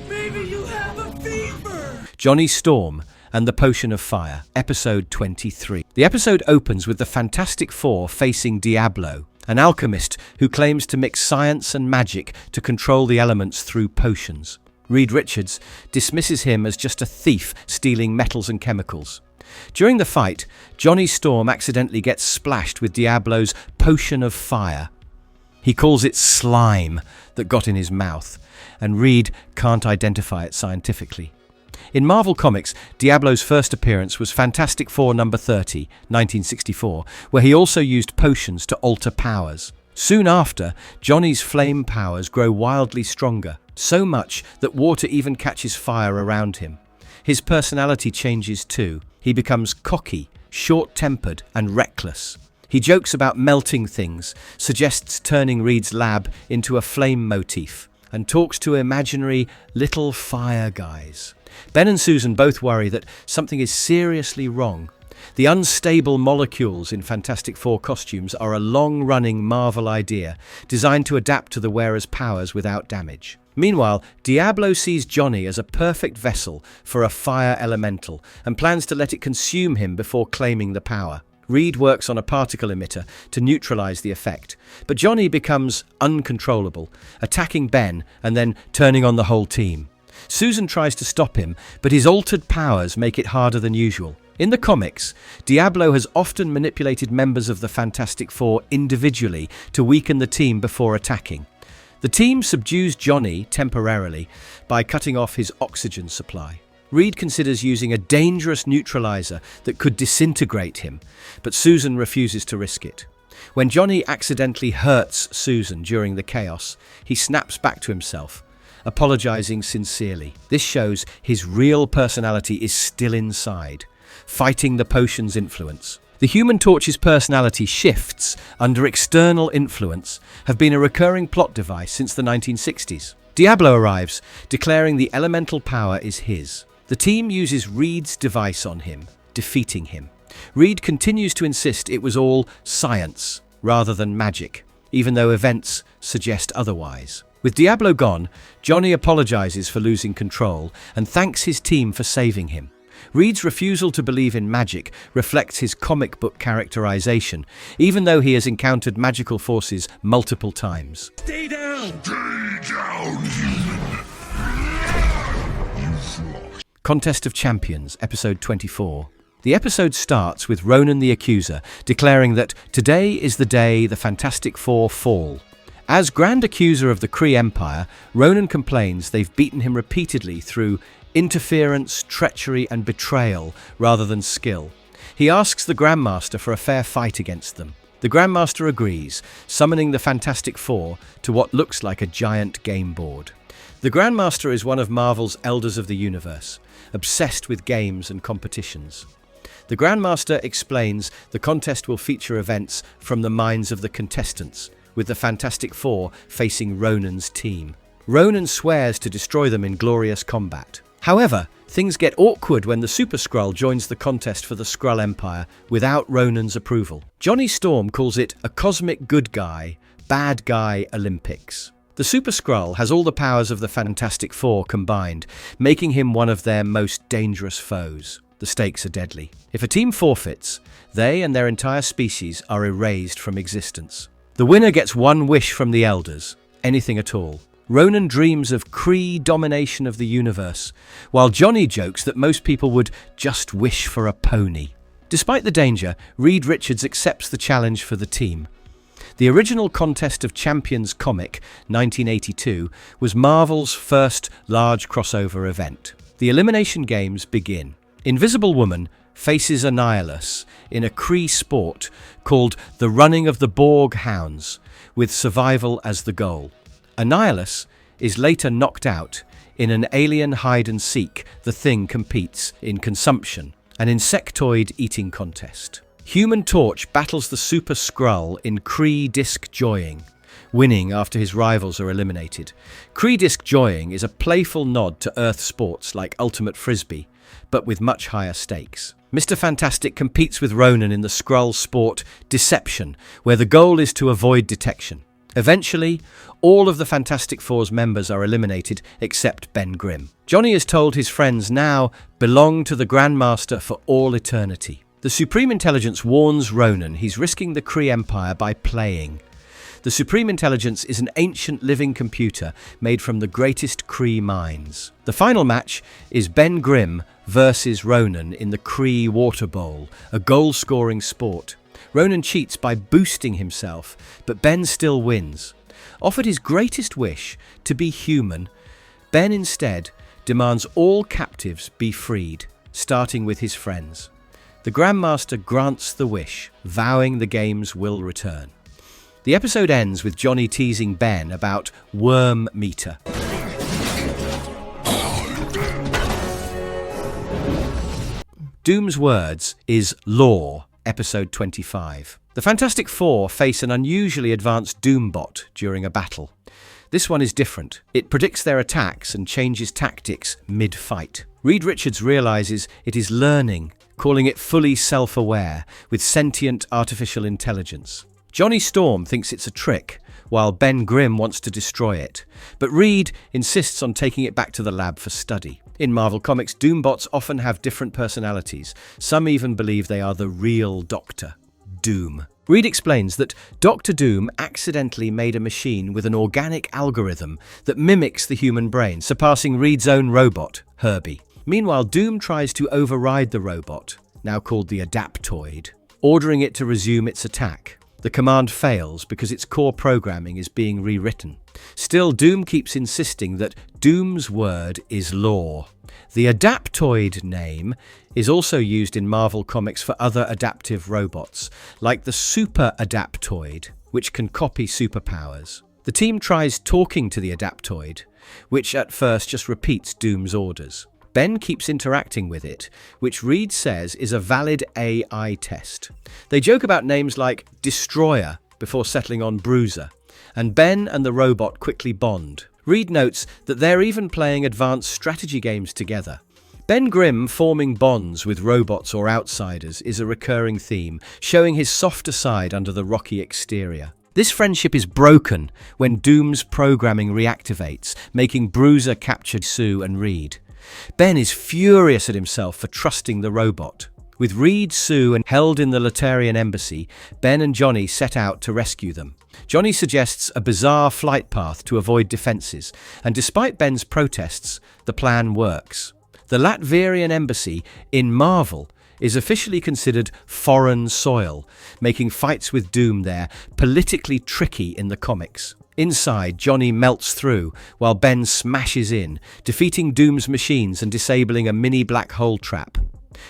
Maybe you have a fever. Johnny Storm and the Potion of Fire, Episode 23. The episode opens with the Fantastic Four facing Diablo, an alchemist who claims to mix science and magic to control the elements through potions. Reed Richards dismisses him as just a thief stealing metals and chemicals. During the fight, Johnny Storm accidentally gets splashed with Diablo's Potion of Fire. He calls it slime that got in his mouth, and Reed can't identify it scientifically. In Marvel Comics, Diablo's first appearance was Fantastic Four number 30, 1964, where he also used potions to alter powers. Soon after, Johnny's flame powers grow wildly stronger, so much that water even catches fire around him. His personality changes too. He becomes cocky, short-tempered, and reckless. He jokes about melting things, suggests turning Reed's lab into a flame motif, and talks to imaginary little fire guys. Ben and Susan both worry that something is seriously wrong. The unstable molecules in Fantastic Four costumes are a long-running Marvel idea, designed to adapt to the wearer's powers without damage. Meanwhile, Diablo sees Johnny as a perfect vessel for a fire elemental, and plans to let it consume him before claiming the power. Reed works on a particle emitter to neutralize the effect, but Johnny becomes uncontrollable, attacking Ben and then turning on the whole team. Susan tries to stop him, but his altered powers make it harder than usual. In the comics, Diablo has often manipulated members of the Fantastic Four individually to weaken the team before attacking. The team subdues Johnny temporarily by cutting off his oxygen supply. Reed considers using a dangerous neutralizer that could disintegrate him, but Susan refuses to risk it. When Johnny accidentally hurts Susan during the chaos, he snaps back to himself, apologizing sincerely. This shows his real personality is still inside, fighting the potion's influence. The Human Torch's personality shifts under external influence have been a recurring plot device since the 1960s. Diablo arrives, declaring the elemental power is his. The team uses Reed's device on him, defeating him. Reed continues to insist it was all science rather than magic, even though events suggest otherwise. With Diablo gone, Johnny apologizes for losing control and thanks his team for saving him. Reed's refusal to believe in magic reflects his comic book characterization, even though he has encountered magical forces multiple times. Stay down! Stay down, human! Contest of Champions, Episode 24. The episode starts with Ronan the Accuser declaring that today is the day the Fantastic Four fall. As Grand Accuser of the Kree Empire, Ronan complains they've beaten him repeatedly through interference, treachery, and betrayal rather than skill. He asks the Grandmaster for a fair fight against them. The Grandmaster agrees, summoning the Fantastic Four to what looks like a giant game board. The Grandmaster is one of Marvel's Elders of the Universe, obsessed with games and competitions. The Grandmaster explains the contest will feature events from the minds of the contestants, with the Fantastic Four facing Ronan's team. Ronan swears to destroy them in glorious combat. However, things get awkward when the Super Skrull joins the contest for the Skrull Empire without Ronan's approval. Johnny Storm calls it a cosmic good guy, bad guy Olympics. The Super Skrull has all the powers of the Fantastic Four combined, making him one of their most dangerous foes. The stakes are deadly. If a team forfeits, they and their entire species are erased from existence. The winner gets one wish from the Elders, anything at all. Ronan dreams of Kree domination of the universe, while Johnny jokes that most people would just wish for a pony. Despite the danger, Reed Richards accepts the challenge for the team. The original Contest of Champions comic, 1982, was Marvel's first large crossover event. The elimination games begin. Invisible Woman faces Annihilus in a Kree sport called the Running of the Borg Hounds, with survival as the goal. Annihilus is later knocked out in an alien hide-and-seek. The Thing competes in consumption, an insectoid eating contest. Human Torch battles the Super Skrull in Kree Disc Joying, winning after his rivals are eliminated. Kree Disc Joying is a playful nod to Earth sports like Ultimate Frisbee, but with much higher stakes. Mr. Fantastic competes with Ronan in the Skrull sport Deception, where the goal is to avoid detection. Eventually, all of the Fantastic Four's members are eliminated except Ben Grimm. Johnny is told his friends now belong to the Grandmaster for all eternity. The Supreme Intelligence warns Ronan he's risking the Kree Empire by playing. The Supreme Intelligence is an ancient living computer made from the greatest Kree minds. The final match is Ben Grimm versus Ronan in the Kree Water Bowl, a goal-scoring sport. Ronan cheats by boosting himself, but Ben still wins. Offered his greatest wish, to be human, Ben instead demands all captives be freed, starting with his friends. The Grandmaster grants the wish, vowing the games will return. The episode ends with Johnny teasing Ben about Worm Meter. Doom's words is law, episode 25. The Fantastic Four face an unusually advanced Doombot during a battle. This one is different. It predicts their attacks and changes tactics mid-fight. Reed Richards realizes it is learning, calling it fully self-aware, with sentient artificial intelligence. Johnny Storm thinks it's a trick, while Ben Grimm wants to destroy it, but Reed insists on taking it back to the lab for study. In Marvel Comics, Doombots often have different personalities. Some even believe they are the real Doctor Doom. Reed explains that Dr. Doom accidentally made a machine with an organic algorithm that mimics the human brain, surpassing Reed's own robot, Herbie. Meanwhile, Doom tries to override the robot, now called the Adaptoid, ordering it to resume its attack. The command fails because its core programming is being rewritten. Still, Doom keeps insisting that Doom's word is law. The Adaptoid name is also used in Marvel Comics for other adaptive robots, like the Super Adaptoid, which can copy superpowers. The team tries talking to the Adaptoid, which at first just repeats Doom's orders. Ben keeps interacting with it, which Reed says is a valid AI test. They joke about names like Destroyer before settling on Bruiser, and Ben and the robot quickly bond. Reed notes that they're even playing advanced strategy games together. Ben Grimm forming bonds with robots or outsiders is a recurring theme, showing his softer side under the rocky exterior. This friendship is broken when Doom's programming reactivates, making Bruiser capture Sue and Reed. Ben is furious at himself for trusting the robot. With Reed, Sue, and held in the Laterian embassy, Ben and Johnny set out to rescue them. Johnny suggests a bizarre flight path to avoid defenses, and despite Ben's protests, the plan works. The Latvian embassy in Marvel is officially considered foreign soil, making fights with Doom there politically tricky in the comics. Inside, Johnny melts through, while Ben smashes in, defeating Doom's machines and disabling a mini black hole trap.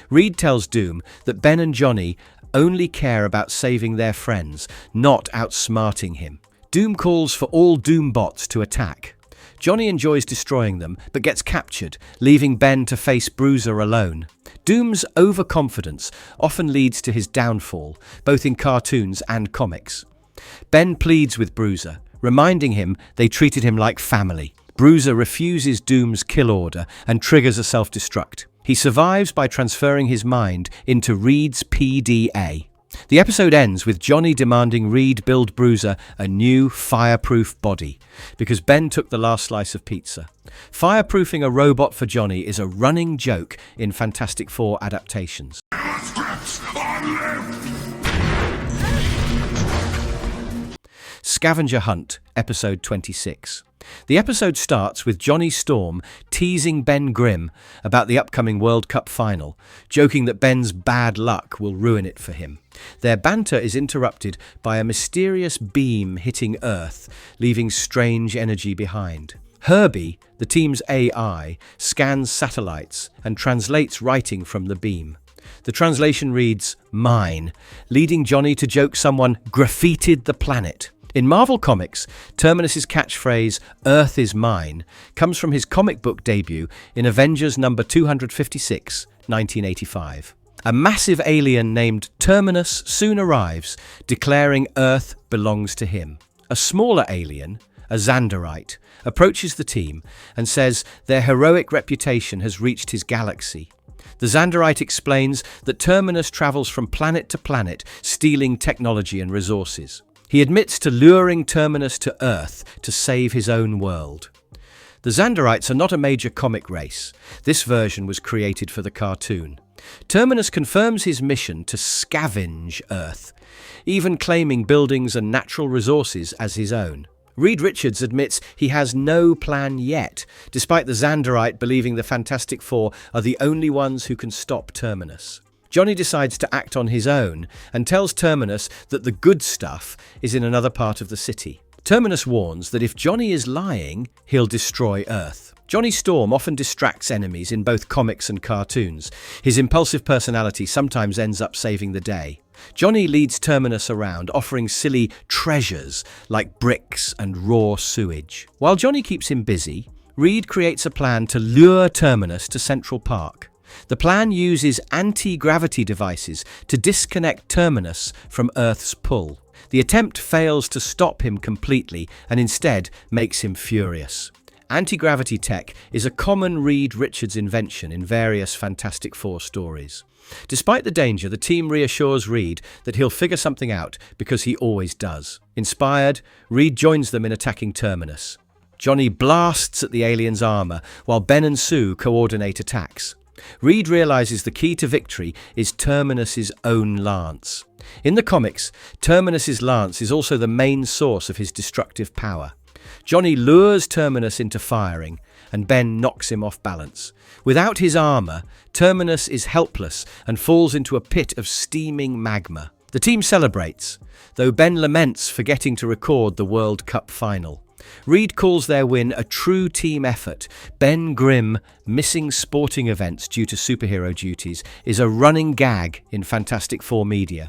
Reed tells Doom that Ben and Johnny only care about saving their friends, not outsmarting him. Doom calls for all Doombots to attack. Johnny enjoys destroying them, but gets captured, leaving Ben to face Bruiser alone. Doom's overconfidence often leads to his downfall, both in cartoons and comics. Ben pleads with Bruiser, reminding him they treated him like family. Bruiser refuses Doom's kill order and triggers a self-destruct. He survives by transferring his mind into Reed's PDA. The episode ends with Johnny demanding Reed build Bruiser a new fireproof body, because Ben took the last slice of pizza. Fireproofing a robot for Johnny is a running joke in Fantastic Four adaptations. Scavenger Hunt, Episode 26. The episode starts with Johnny Storm teasing Ben Grimm about the upcoming World Cup final, joking that Ben's bad luck will ruin it for him. Their banter is interrupted by a mysterious beam hitting Earth, leaving strange energy behind. Herbie, the team's AI, scans satellites and translates writing from the beam. The translation reads, "Mine," leading Johnny to joke someone graffitied the planet. In Marvel Comics, Terminus's catchphrase, "Earth is mine," comes from his comic book debut in Avengers number 256, 1985. A massive alien named Terminus soon arrives, declaring Earth belongs to him. A smaller alien, a Xanderite, approaches the team and says their heroic reputation has reached his galaxy. The Xanderite explains that Terminus travels from planet to planet, stealing technology and resources. He admits to luring Terminus to Earth to save his own world. The Xanderites are not a major comic race. This version was created for the cartoon. Terminus confirms his mission to scavenge Earth, even claiming buildings and natural resources as his own. Reed Richards admits he has no plan yet, despite the Xanderite believing the Fantastic Four are the only ones who can stop Terminus. Johnny decides to act on his own and tells Terminus that the good stuff is in another part of the city. Terminus warns that if Johnny is lying, he'll destroy Earth. Johnny Storm often distracts enemies in both comics and cartoons. His impulsive personality sometimes ends up saving the day. Johnny leads Terminus around, offering silly treasures like bricks and raw sewage. While Johnny keeps him busy, Reed creates a plan to lure Terminus to Central Park. The plan uses anti-gravity devices to disconnect Terminus from Earth's pull. The attempt fails to stop him completely and instead makes him furious. Anti-gravity tech is a common Reed Richards invention in various Fantastic Four stories. Despite the danger, the team reassures Reed that he'll figure something out because he always does. Inspired, Reed joins them in attacking Terminus. Johnny blasts at the alien's armor while Ben and Sue coordinate attacks. Reed realizes the key to victory is Terminus's own lance. In the comics, Terminus's lance is also the main source of his destructive power. Johnny lures Terminus into firing, and Ben knocks him off balance. Without his armor, Terminus is helpless and falls into a pit of steaming magma. The team celebrates, though Ben laments forgetting to record the World Cup final. Reed calls their win a true team effort. Ben Grimm missing sporting events due to superhero duties is a running gag in Fantastic Four media.